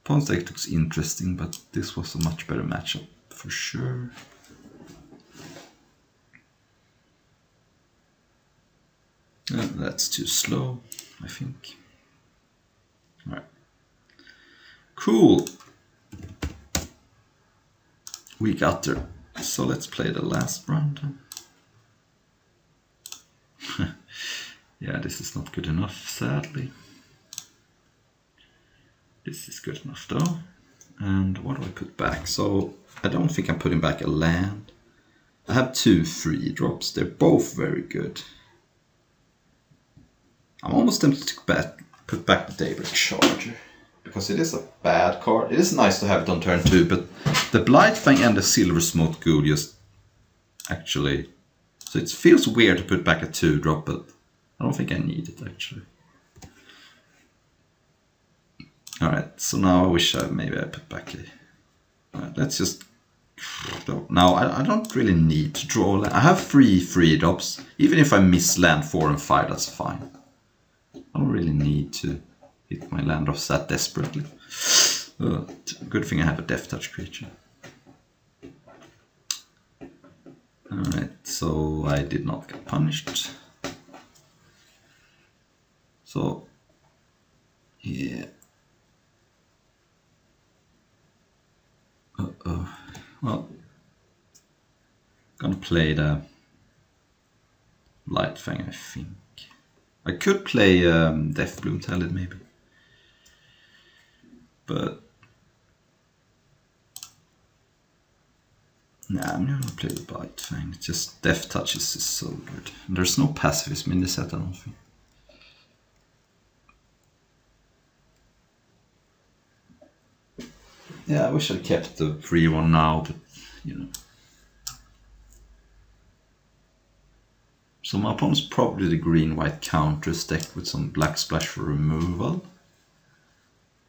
Opponent's deck looks interesting, but this was a much better matchup for sure. That's too slow, I think. Alright. Cool. We got there. So let's play the last round. Yeah, this is not good enough, sadly. This is good enough though. And what do I put back? So I don't think I'm putting back a land. I have 2 free drops. They're both very good. I'm almost tempted to put back the Daybreak Charger, because it is a bad card. It is nice to have it on turn 2, but the Blightfang and the Silver Smoke Ghoul just actually... So it feels weird to put back a 2-drop, but I don't think I need it actually. Alright, so now I wish maybe I put back a... Alright, let's just... Now, I don't really need to draw land. I have 3 free drops. Even if I miss land 4 and 5, that's fine. I don't really need to hit my land drops that desperately. Good thing I have a Death Touch creature. Alright, so I did not get punished. So, yeah. Well, gonna play the Light Fang, I think. I could play Death Bloom Talent maybe. But nah, I'm not gonna play the Light Fang. It's just Death Touches is so good. And there's no pacifism in this set, I don't think. Yeah, I wish I kept the free one now, but you know. So my opponent's probably the green-white counters deck with some black splash for removal.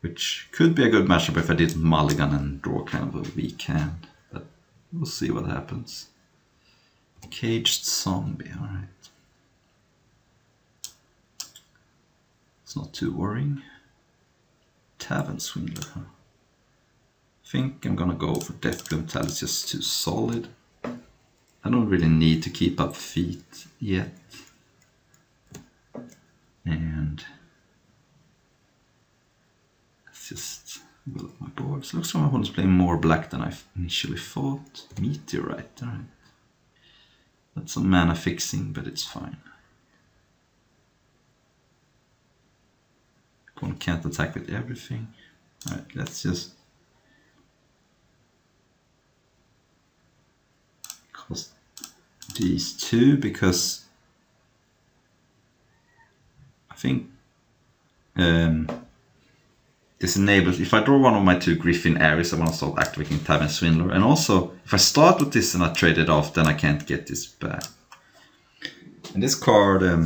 Which could be a good matchup if I did mulligan and draw kind of a weak hand. But we'll see what happens. Caged Zombie, alright. It's not too worrying. Tavern Swindler, huh? I think I'm gonna go for Death Bloom Talent, it's just too solid. I don't really need to keep up feet yet. And let's just build up my board. So it looks like my opponent's playing more black than I initially thought. Meteorite, alright. That's some mana fixing, but it's fine. Opponent can't attack with everything. Alright, let's just cost these 2 because I think this enables, if I draw one of my 2 Griffin areas, I want to start activating Tavern Swindler. And also, if I start with this and I trade it off, then I can't get this back. And this card, yeah.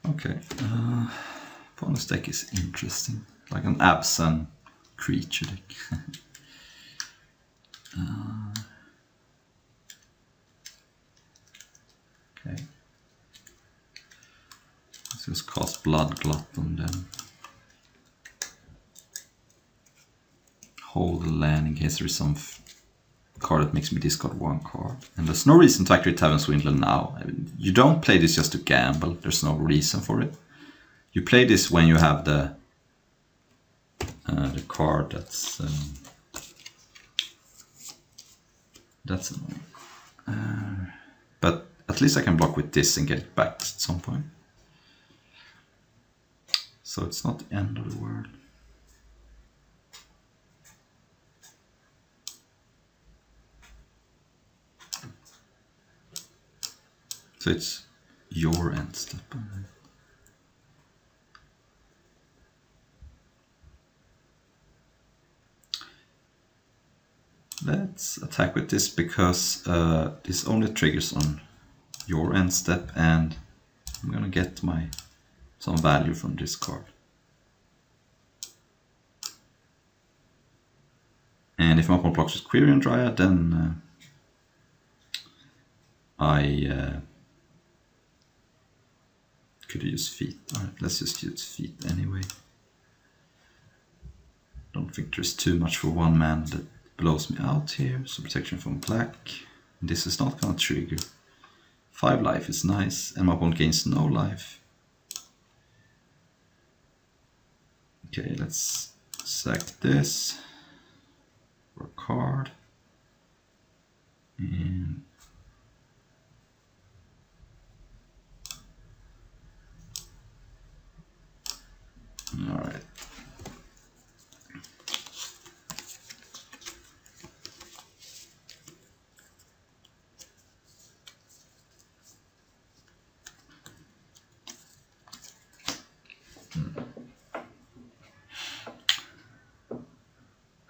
Okay, opponent's deck is interesting, like an Absent creature deck. Okay, let's just cast Blood Glut on them. Hold the land in case there is some card that makes me discard 1 card. And there's no reason to activate Tavern Swindler now. I mean, you don't play this just to gamble, there's no reason for it. You play this when you have the card that's annoying. But at least I can block with this and get it back at some point. So it's not the end of the world. So it's your end step. Let's attack with this because this only triggers on your end step, and I'm gonna get some value from this card. And if my opponent blocks with Quirion Dryad, then I could use feet. Alright, let's just use feet anyway. Don't think there's too much for 1 man that blows me out here. So protection from black. And this is not gonna trigger. 5 life is nice, and my opponent gains no life. Okay, let's sack this for a card. And all right.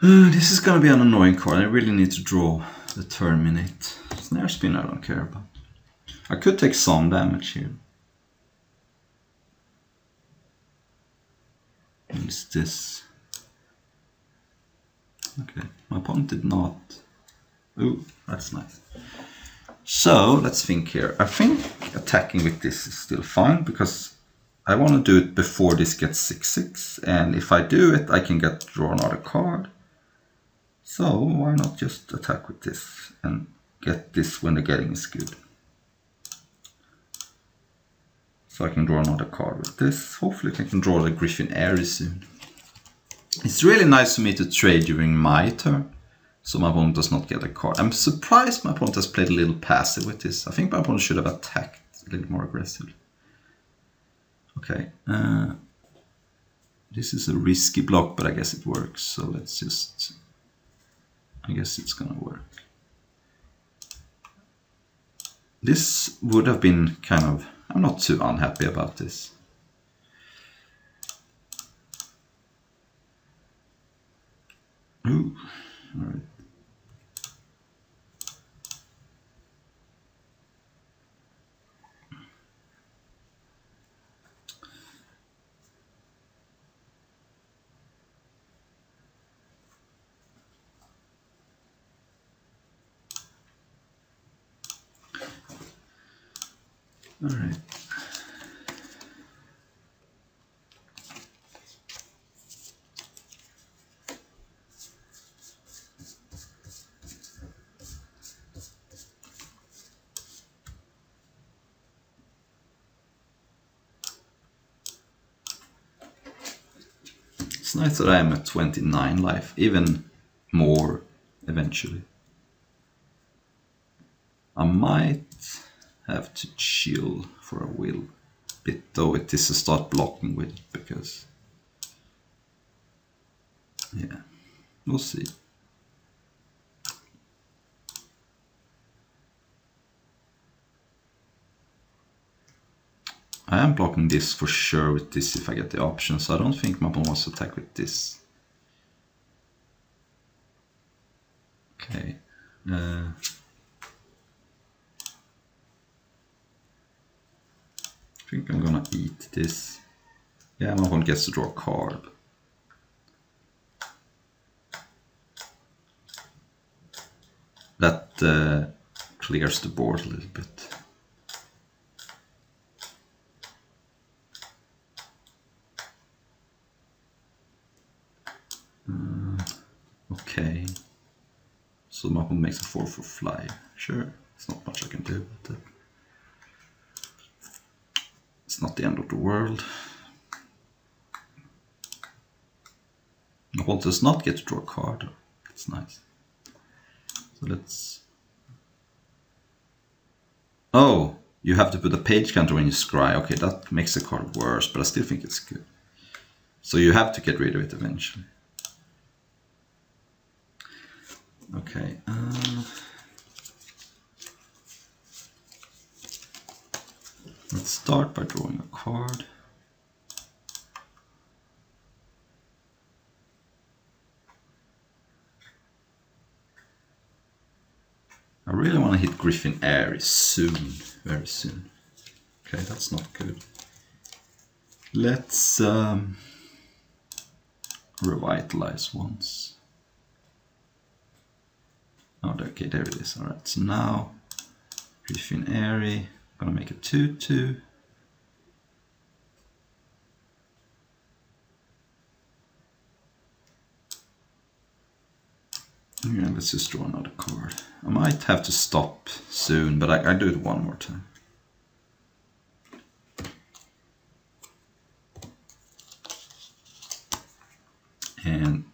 This is gonna be an annoying card. I really need to draw the terminate. Snare spin I don't care about. I could take some damage here. What is this? Okay, my opponent did not. Ooh, that's nice. So let's think here. I think attacking with this is still fine because I want to do it before this gets 6/6, and if I do it I can draw another card. So why not just attack with this and get this when the getting is good. So I can draw another card with this. Hopefully I can draw the Griffin Airy soon. It's really nice for me to trade during my turn, so my opponent does not get a card. I'm surprised my opponent has played a little passive with this. I think my opponent should have attacked a little more aggressively. Okay, this is a risky block, but I guess it works. So let's just, I guess it's gonna work. This would have been kind of, I'm not too unhappy about this. Ooh, all right. All right. It's nice that I am at 29 life, even more eventually. I might have to chill for a little bit though it is to start blocking with it, because yeah, we'll see. I am blocking this for sure with this if I get the option, so I don't think my opponent wants to attack with this. Okay. I think I'm gonna eat this. Yeah, my opponent gets to draw a card. That clears the board a little bit. Okay. So my opponent makes a 4 for fly. Sure, it's not much I can do with it. It's not the end of the world. My opponent does not get to draw a card. That's nice. So let's... Oh, you have to put a page counter when you scry. Okay, that makes the card worse, but I still think it's good. So you have to get rid of it eventually. Okay. Let's start by drawing a card. I really want to hit Griffin Airy soon, very soon. Okay, that's not good. Let's revitalize once. Oh, okay, there it is. Alright, so now Griffin Airy. I'm gonna make a 2/2. Yeah, let's just draw another card. I might have to stop soon, but I do it one more time. And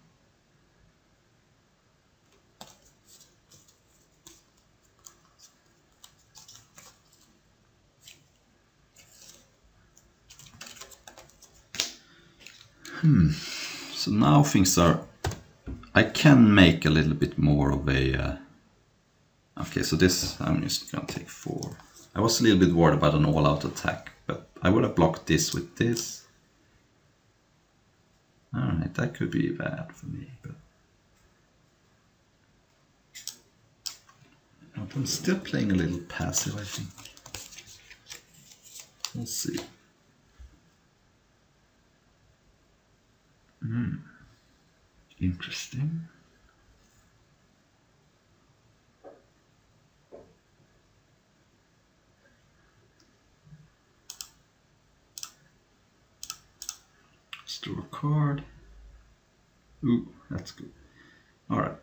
so now things are, I can make a little bit more of a, okay, so this, I'm just gonna take 4. I was a little bit worried about an all-out attack, but I would have blocked this with this. Alright, that could be bad for me, but I'm still playing a little passive, I think. Let's see. Interesting. Store a card. Ooh, that's good. All right.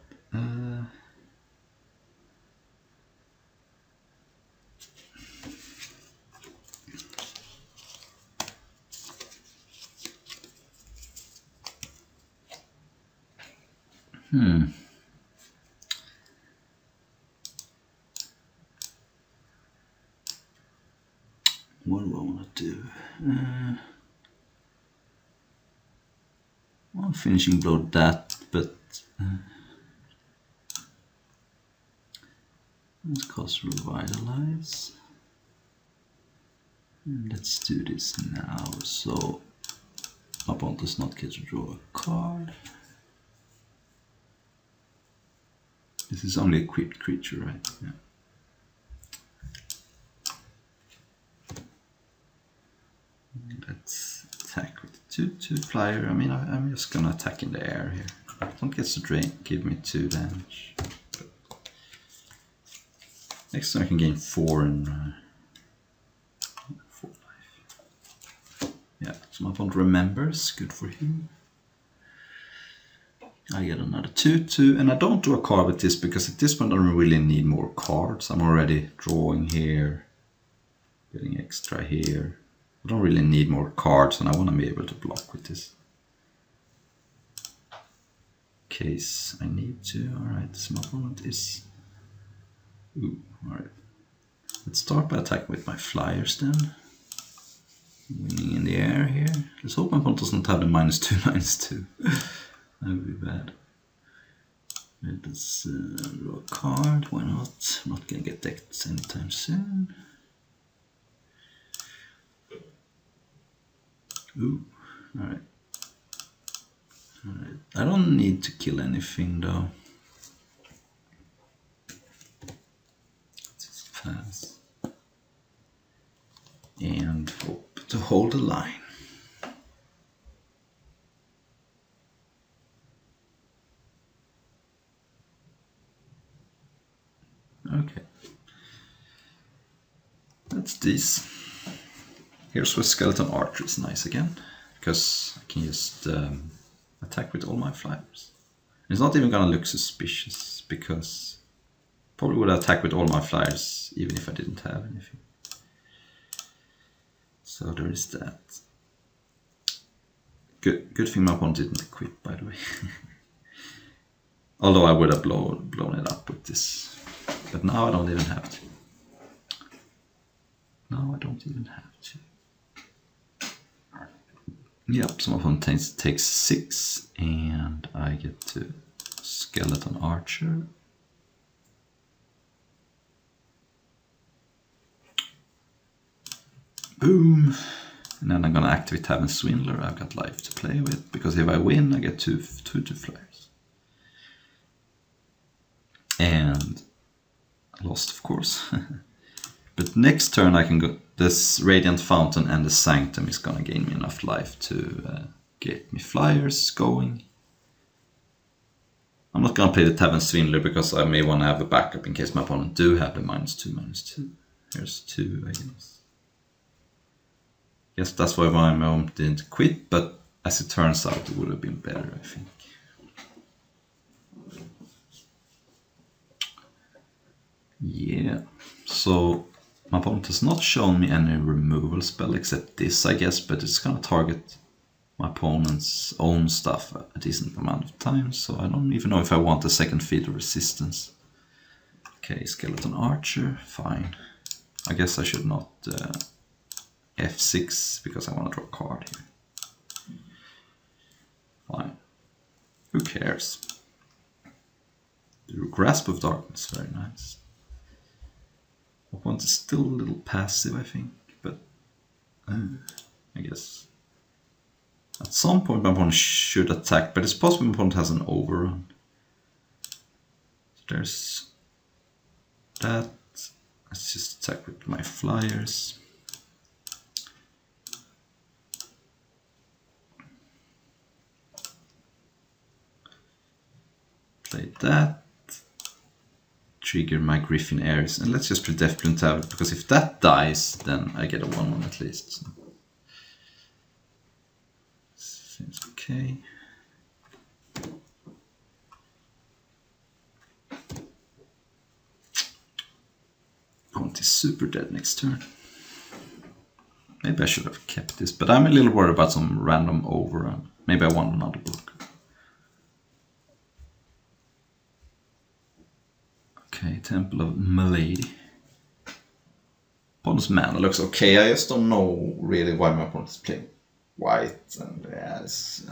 What do I want to do? Well, finishing blow that, but let's cast Revitalize. And let's do this now, so my opponent does not get to draw a card. This is only equipped creature, right? Yeah. Let's attack with the 2/2 flyer. I mean, I'm just gonna attack in the air here. Don't get to drain, give me 2 damage. Next time I can gain 4 and 4 life. Yeah, so my opponent remembers. Good for him. I get another 2/2, and I don't draw a card with this because at this point I don't really need more cards. I'm already drawing here, getting extra here. I don't really need more cards, and I want to be able to block with this. In case I need to. Alright, so my opponent is... Ooh, alright. Let's start by attacking with my flyers then. Winning in the air here. Let's hope my opponent doesn't have the -2/-2. That would be bad. Let's draw a card, why not? I'm not gonna get decked anytime soon. Ooh, alright. Alright, I don't need to kill anything though. Let's just pass. And hope to hold the line. Okay, that's this. Here's where Skeleton Archer is nice again, because I can just attack with all my flyers. It's not even gonna look suspicious, because probably would attack with all my flyers even if I didn't have anything. So there is that. Good thing my opponent didn't equip, by the way. Although I would have blown it up with this. But now I don't even have to. Now I don't even have to. Yep, so my opponent takes 6 and I get to Skeleton Archer. Boom! And then I'm gonna activate Tavern Swindler. I've got life to play with, because if I win I get 2 flyers. And I lost, of course. But next turn I can go, this Radiant Fountain and the Sanctum is gonna gain me enough life to get me flyers going. I'm not gonna play the Tavern Swindler because I may want to have a backup in case my opponent do have the -2/-2. Here's 2, I guess. Yes, that's why my opponent didn't quit, but as it turns out it would have been better, I think. Yeah, so my opponent has not shown me any removal spell except this, I guess, but it's gonna target my opponent's own stuff a decent amount of time, so I don't even know if I want a second Field of Resistance. Okay, Skeleton Archer, fine. I guess I should not F6 because I want to draw a card here. Fine. Who cares? The Grasp of Darkness, very nice. Opponent is still a little passive, I think, but I guess at some point my opponent should attack, but it's possible my opponent has an overrun. So there's that. Let's just attack with my flyers. Play that. Trigger my Griffin Ares, and let's just play Death Bloom Tablet, because if that dies, then I get a 1/1 at least. So. Seems okay. Opponent is super dead next turn. Maybe I should have kept this, but I'm a little worried about some random overrun. Maybe I want another book. Okay, Temple of Milady. Opponent's mana looks okay. I just don't know really why my opponent is playing white, and yes.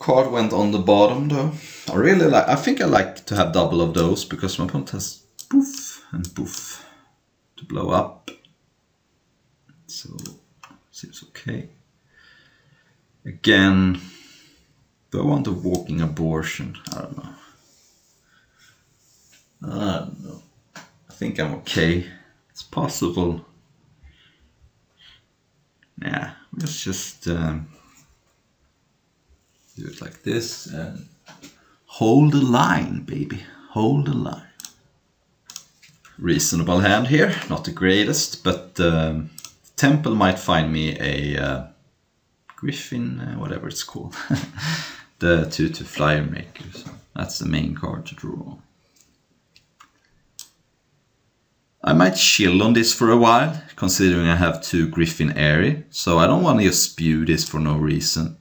Card went on the bottom though. I think I like to have double of those, because my opponent has poof and poof to blow up. So seems okay. Again, do I want a walking abortion? I don't know. I think I'm okay. It's possible. Yeah, let's just do it like this and hold the line, baby. Hold the line. Reasonable hand here. Not the greatest, but Temple might find me a Griffin, whatever it's called. The 2/2 flyer maker. So that's the main card to draw. I might chill on this for a while, considering I have 2 Griffin Aerie, so I don't want to just spew this for no reason.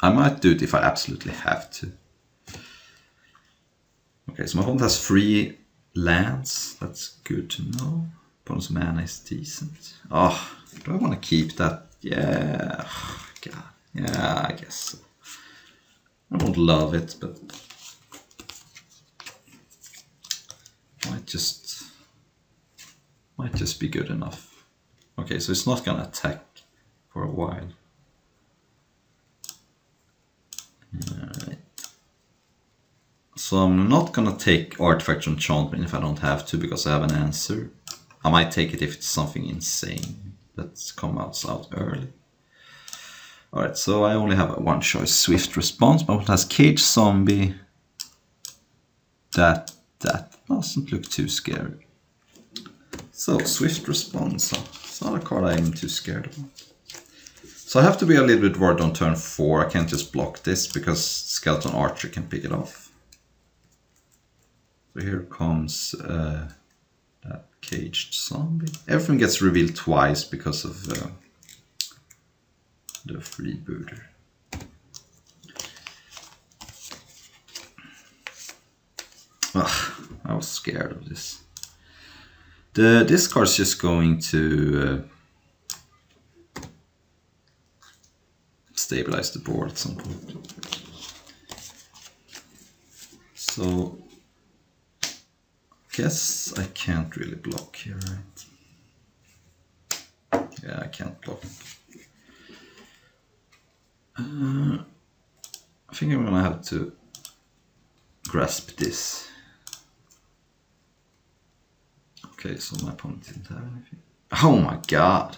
I might do it if I absolutely have to. Okay, so my opponent has 3 lands. That's good to know. Opponent's mana is decent. Oh, do I want to keep that? Yeah, God. Yeah, I guess so. I don't love it, but might just be good enough. Okay, so it's not gonna attack for a while. Alright. So I'm not gonna take Artifact Enchantment if I don't have to, because I have an answer. I might take it if it's something insane that's come out early. Alright, so I only have one choice, Swift Response. My opponent has Cage Zombie. That doesn't look too scary. So, Swift Response. It's not a card I'm too scared about. So I have to be a little bit worried on turn 4. I can't just block this, because Skeleton Archer can pick it off. So here comes that Caged Zombie. Everything gets revealed twice because of the freebooter. I was scared of this. This card's just going to stabilize the board at some point. So, guess I can't really block here, right? Yeah, I can't block. I think I'm gonna have to grasp this. Okay, so my opponent didn't have anything. Oh my god!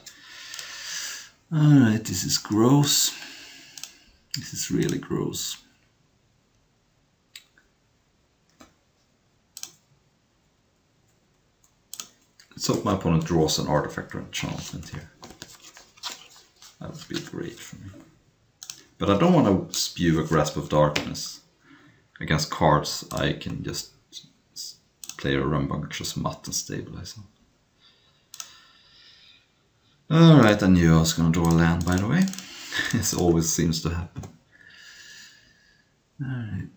Alright, this is gross. This is really gross. Let's hope my opponent draws an Artifact or Enchantment here. That would be great for me. But I don't want to spew a Grasp of Darkness against cards I can just play a Rambunctious Mutt and stabilize them. Alright, I knew I was going to draw a land, by the way. This always seems to happen. Alright.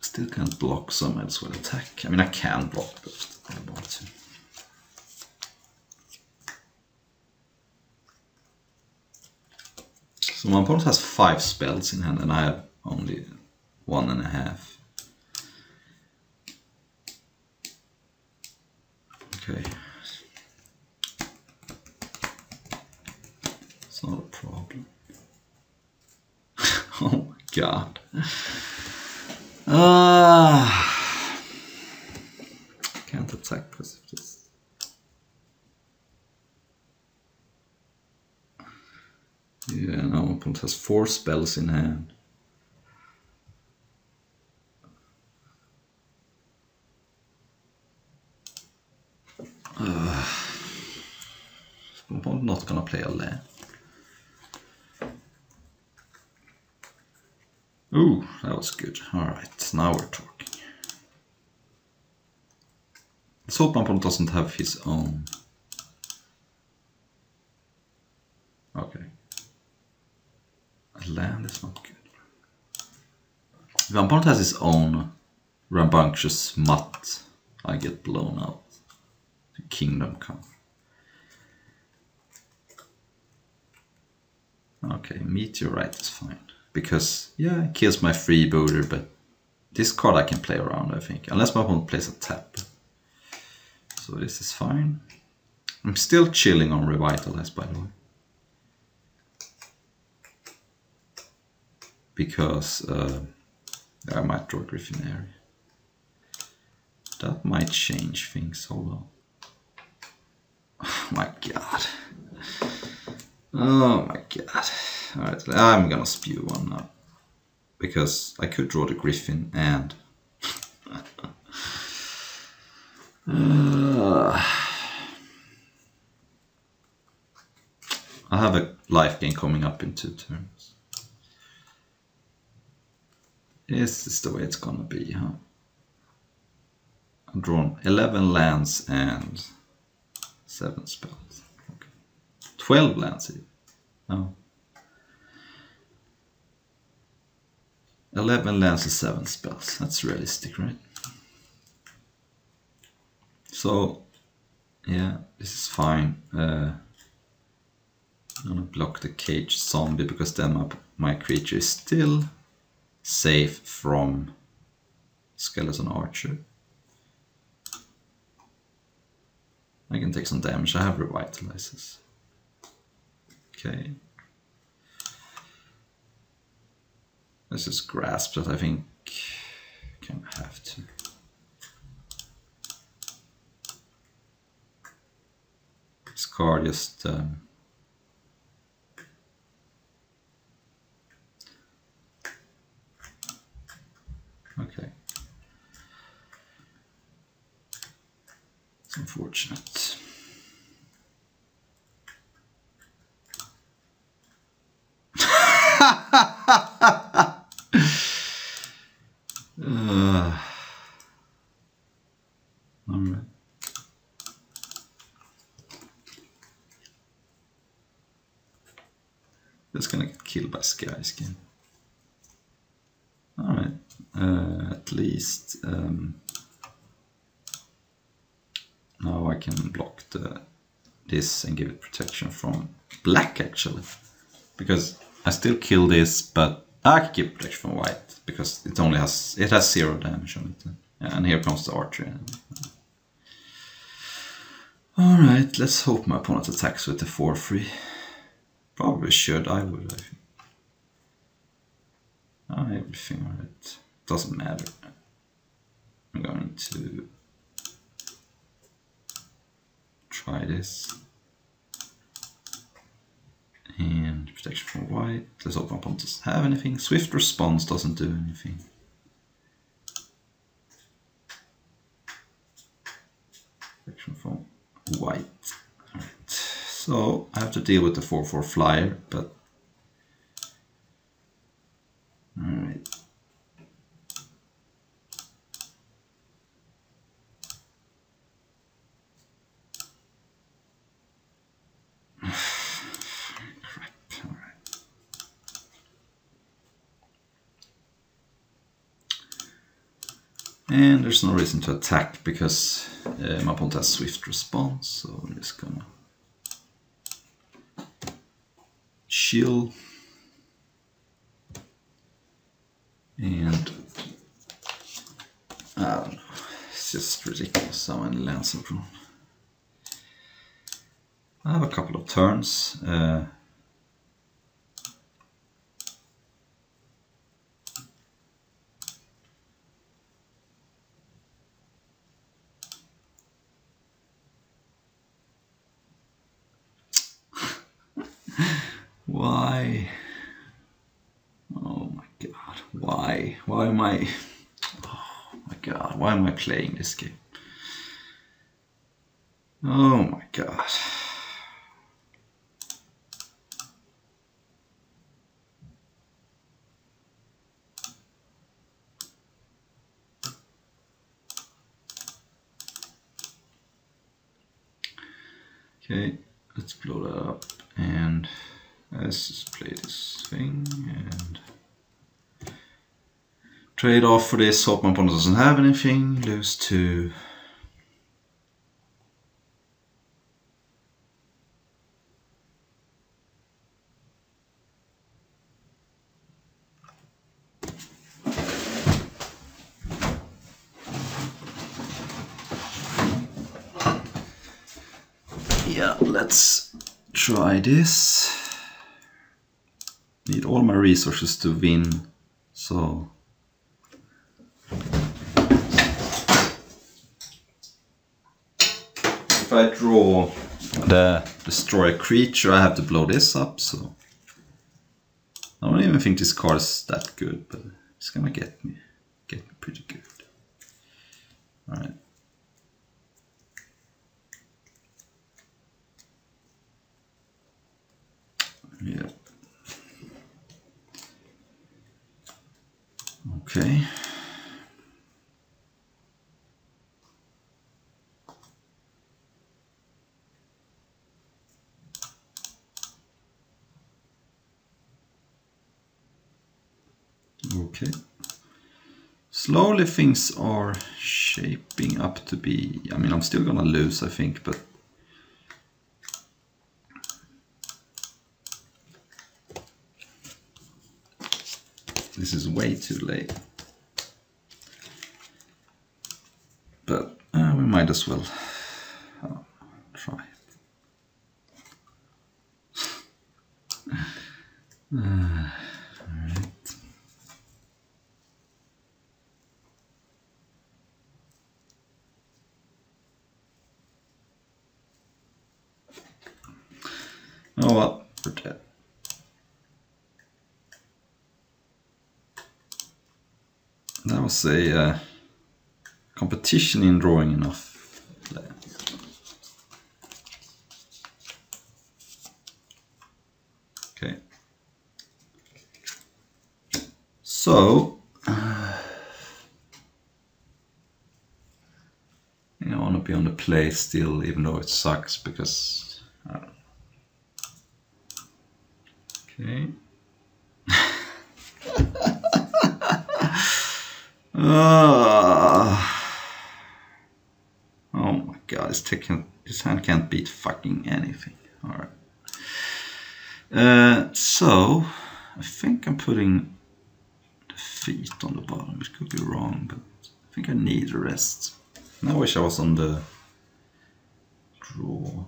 Still can't block, so I might as well attack. I mean, I can block, but I don't want to. So my opponent has 5 spells in hand and I have only 1.5. Okay. It's not a problem. Oh my god. Can't attack because of this. Yeah, no opponent has 4 spells in hand. I'm not gonna play a land. Ooh, that was good. Alright, now we're talking. Let's hope my opponent doesn't have his own. Okay. A land is not good. If my opponent has his own rambunctious mutt, I get blown out. The kingdom come. Okay, meteorite is fine. Because, yeah, it kills my freebooter, but this card I can play around, I think. Unless my opponent plays a tap. So this is fine. I'm still chilling on Revitalize, by the way. Because I might draw Griffinary. That might change things, hold on. Oh my god. Oh my god. Alright, I'm gonna spew one now. Because I could draw the Griffin and... I have a life gain coming up in 2 turns. This is the way it's gonna be, huh? I've drawn 11 lands and 7 spells. Okay. 12 lands here. No. 11 lands and 7 spells. That's realistic, right? So, yeah, this is fine. I'm gonna block the cage zombie because then my creature is still safe from skeleton archer. I can take some damage. I have revitalizes. Okay. Let's just grasp that. I think I kind of have to. This card just okay. It's unfortunate. Alright. Just gonna get killed by Sky Skin. Alright. At least now I can block this and give it protection from black actually. Because I still kill this, but I can keep protection from white because it has 0 damage on it. And here comes the archer. Alright, let's hope my opponent attacks with the 4-3. Probably should, I would, I think. Everything, alright. Doesn't matter. I'm going to try this. And protection from white. Let's hope my opponent doesn't have anything. Swift response doesn't do anything. Protection from white. Alright. So I have to deal with the 4/4 flyer, but alright. And there's no reason to attack because my opponent has swift response, so I'm just gonna chill. And I don't know, it's just ridiculous how many lands I've drawn. I have a couple of turns. why? Oh my god, why? Why am I... Oh my god, why am I playing this game? Oh my god. Okay, let's blow that up and let's just play this thing and trade off for this, hope my opponent doesn't have anything, lose 2. Yeah, let's try this. Need all my resources to win, so if I draw the destroy a creature, I have to blow this up, so I don't even think this card is that good, but it's gonna get me pretty good. Alright. Yeah. Okay. Okay. Slowly things are shaping up to be, I mean, I'm still gonna lose, I think, but this is way too late. But we might as well try. Alright. Oh well, we're dead. That was a competition in drawing enough. Okay. So, I want to be on the play still, even though it sucks, because I don't know. Okay. Oh my god, this hand can't beat fucking anything. Alright. So, I think I'm putting the feet on the bottom, which could be wrong, but I think I need the rest. I wish I was on the draw.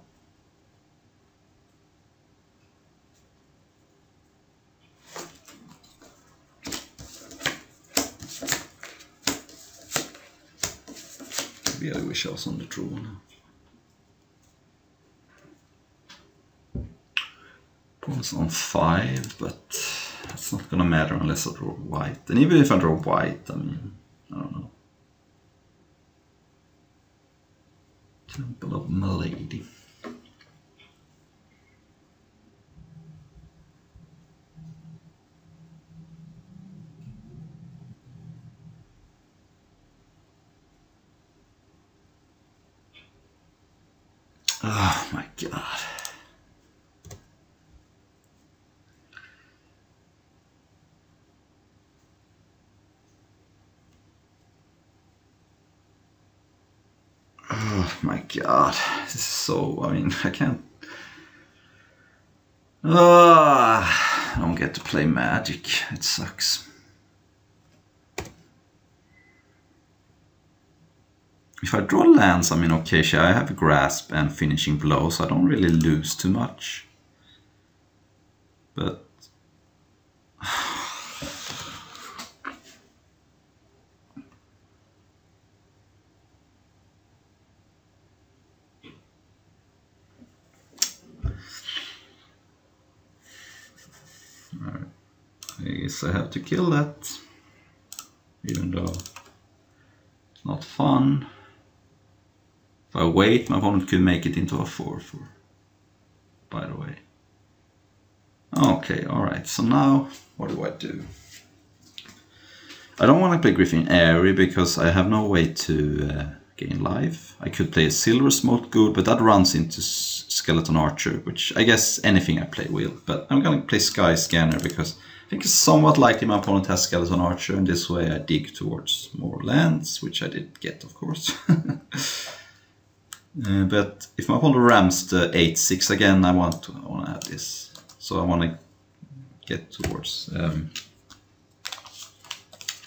Maybe I wish I was on the draw now. Pawn's on 5, but it's not gonna matter unless I draw white. And even if I draw white, I mean, I don't know. Temple of Milady. Oh my god. Oh my god. This is so, I mean, I can't. I don't get to play Magic. It sucks. If I draw lands, I mean, okay, I have a grasp and finishing blow, so I don't really lose too much. But guess I have to kill that, even though it's not fun. If I wait, my opponent could make it into a 4/4, by the way. Okay, alright, so now what do? I don't want to play Griffin Airy because I have no way to gain life. I could play a Silver Smoke Ghoul, but that runs into Skeleton Archer, which I guess anything I play will. But I'm gonna play Sky Scanner because I think it's somewhat likely my opponent has Skeleton Archer, and this way I dig towards more lands, which I did get, of course. But if my opponent rams the 8/6 again, I want to have this. So I want to get towards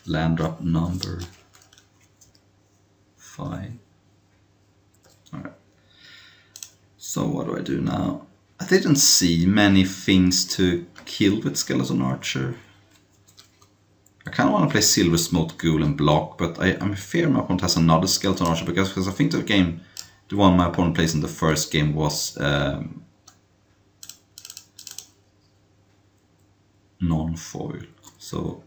land drop number 5. Alright. So what do I do now? I didn't see many things to kill with Skeleton Archer. I kind of want to play Silver Smoke Ghoul and block, but I'm afraid my opponent has another Skeleton Archer because I think the one my opponent plays in the first game was non-foil. So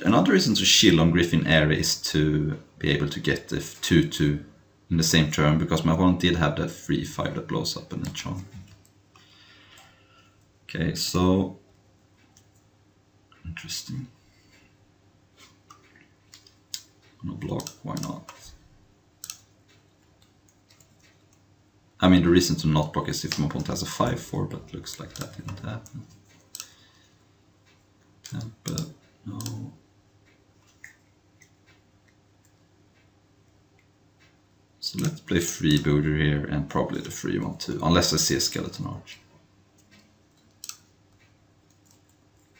another reason to chill on Griffin Airy is to be able to get the 2/2 in the same turn, because my opponent did have that 3/5 that blows up an enchantment. Okay, so interesting. No block, why not? I mean, the reason to not block is if my opponent has a 5/4, but looks like that didn't happen. But no. So let's play Freebooter here, and probably the free one too, unless I see a Skeleton Archer.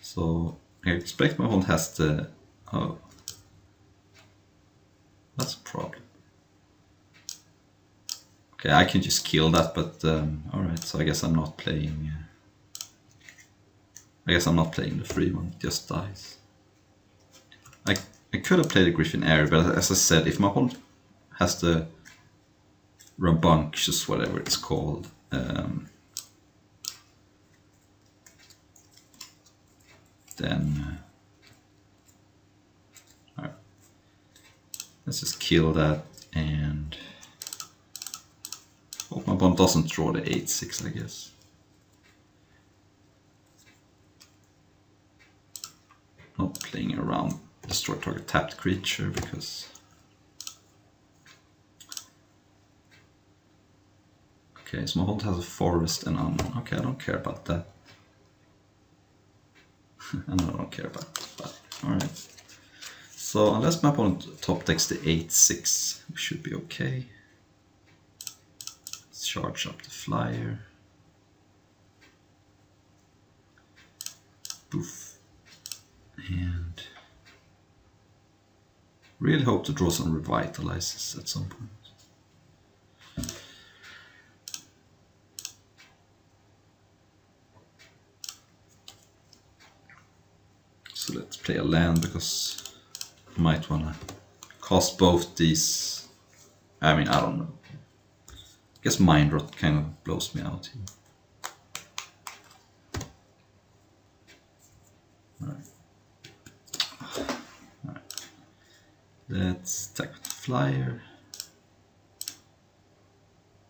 So I expect my opponent has the... oh. That's a problem. Okay, I can just kill that, but alright, so I guess I'm not playing... I guess I'm not playing the free one, it just dies. I could have played a Griffin Airy, but as I said, if my opponent has the rambunctious, whatever it's called, then... alright. Let's just kill that and... hope my opponent doesn't draw the 8/6, I guess. Not playing around destroy target tapped creature because... okay, so my opponent has a forest and unknown. Okay, I don't care about that. And I don't care about that, but alright. So unless my opponent top decks the 8/6, we should be okay. Let's charge up the flyer. Boof. And really hope to draw some revitalizes at some point. So let's play a land because I might wanna cast both these. I mean, I don't know. I guess Mind Rot kind of blows me out here. Alright. Let's attack with the flyer.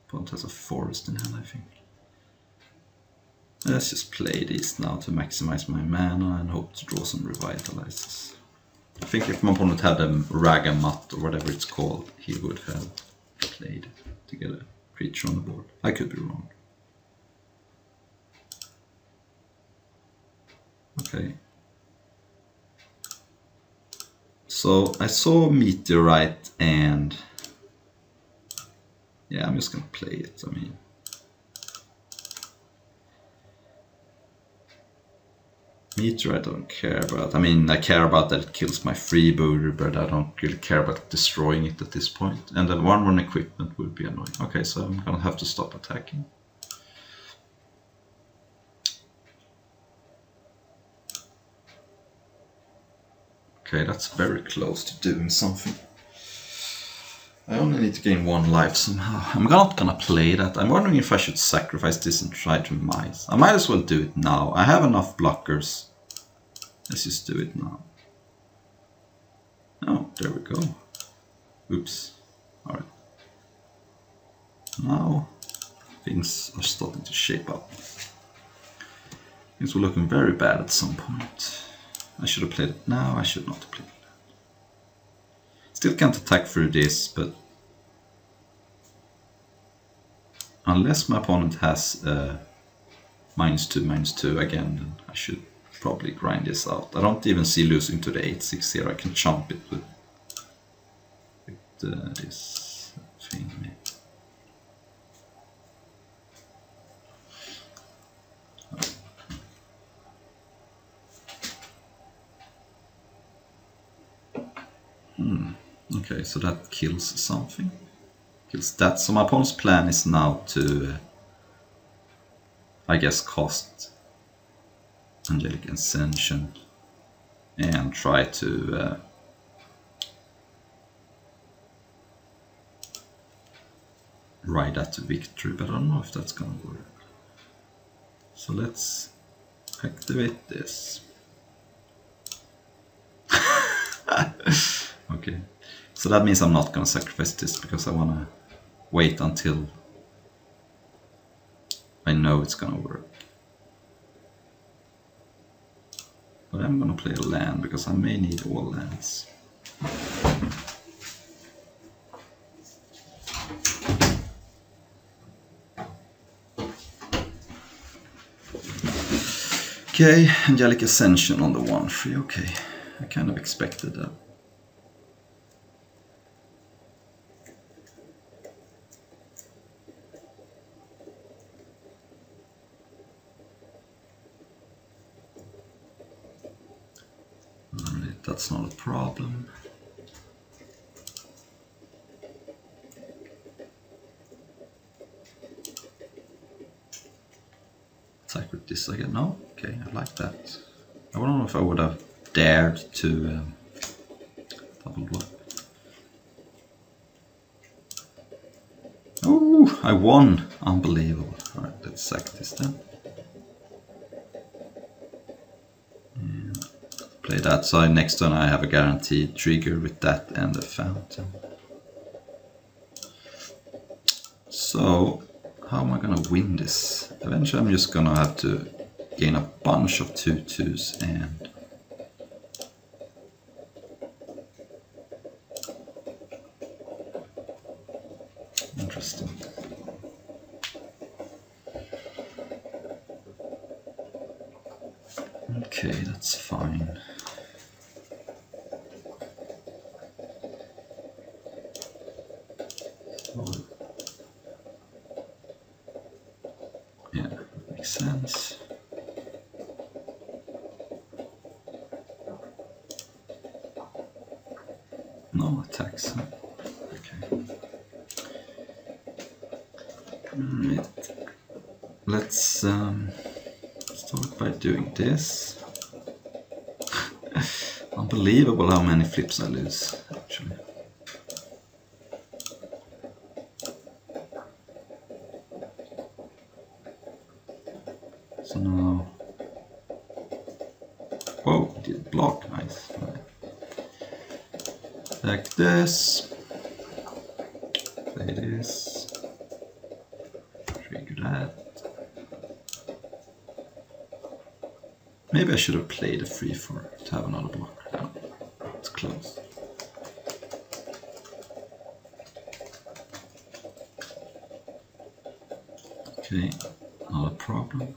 Opponent has a forest in hand, I think. Let's just play these now to maximize my mana and hope to draw some revitalizes. I think if my opponent had a Ragamutt or whatever it's called, he would have played to get a creature on the board. I could be wrong. Okay. So I saw Meteorite and yeah, I'm just gonna play it. I mean, Meteorite I don't care about. I mean, I care about that it kills my freebooter, but I don't really care about destroying it at this point. And then 1/1 equipment would be annoying. Okay, so I'm gonna have to stop attacking. Okay, that's very close to doing something. I only need to gain 1 life somehow. I'm not gonna play that. I'm wondering if I should sacrifice this and try to mice. I might as well do it now. I have enough blockers. Let's just do it now. Oh, there we go. Oops. Alright. Now things are starting to shape up. Things were looking very bad at some point. I should have played it now. I should not have played it. Still can't attack through this, but unless my opponent has -2/-2 again, then I should probably grind this out. I don't even see losing to the 8/6 here. I can chomp it with this thing. Okay, so that kills something. Kills that. So my opponent's plan is now to, I guess, cost Angelic Ascension and try to ride that to victory, but I don't know if that's gonna work. So let's activate this. Okay, so that means I'm not gonna sacrifice this because I wanna wait until I know it's gonna work. But I'm gonna play a land because I may need all lands. Okay, Angelic Ascension on the 1/3, okay. I kind of expected that. Alright, that's not a problem. Attack with this again. No? Okay, I like that. I don't know if I would have dared to double block. Oh, I won! Unbelievable. Alright, let's sack this then. And play that, so next turn I have a guaranteed trigger with that and a fountain. So, how am I gonna win this? Eventually I'm just gonna have to gain a bunch of 2/2s and interesting. Okay, that's fine. So, yeah, that makes sense. No attacks, huh? Okay. Right. Let's start by doing this. Unbelievable how many flips I lose, actually. So now... Whoa, it did block, nice. Right. Like this. Play this. Trigger that. Maybe I should have played a 3/4 to have another blocker. No, it's close. Okay, not a problem.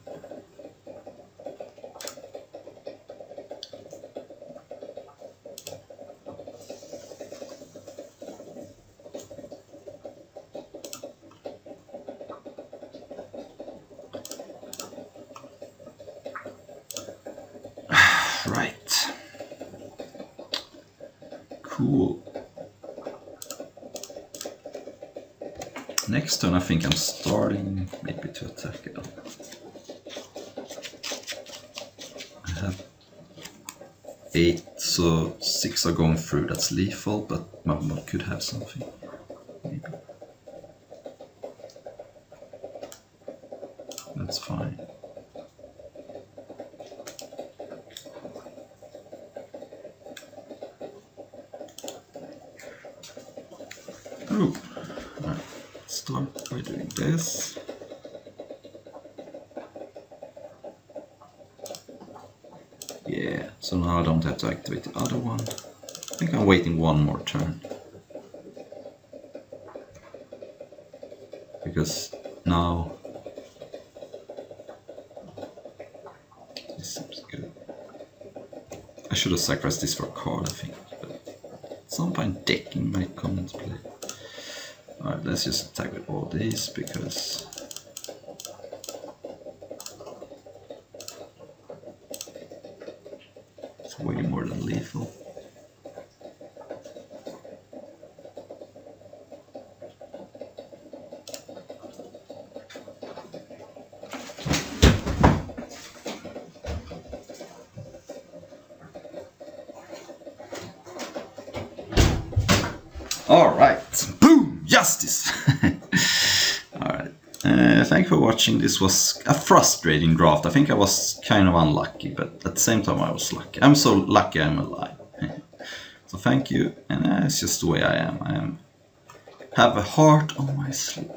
Right. Cool. Next turn I think I'm starting maybe to attack it. I have 8, so 6 are going through, that's lethal, but my mod could have something. maybe. That's fine. Oh, right. Start by doing this. Yeah, so now I don't have to activate the other one. I think I'm waiting one more turn. Because now this seems good. I should have sacrificed this for a card, I think, but at some point decking might come into play. Alright, let's just attack with all these because it's way more than lethal. Alright, boom! Justice! Alright, thank you for watching. This was a frustrating draft. I think I was kind of unlucky, but at the same time I was lucky. I'm so lucky I'm alive. So thank you, and it's just the way I am. Have a heart on my sleeve.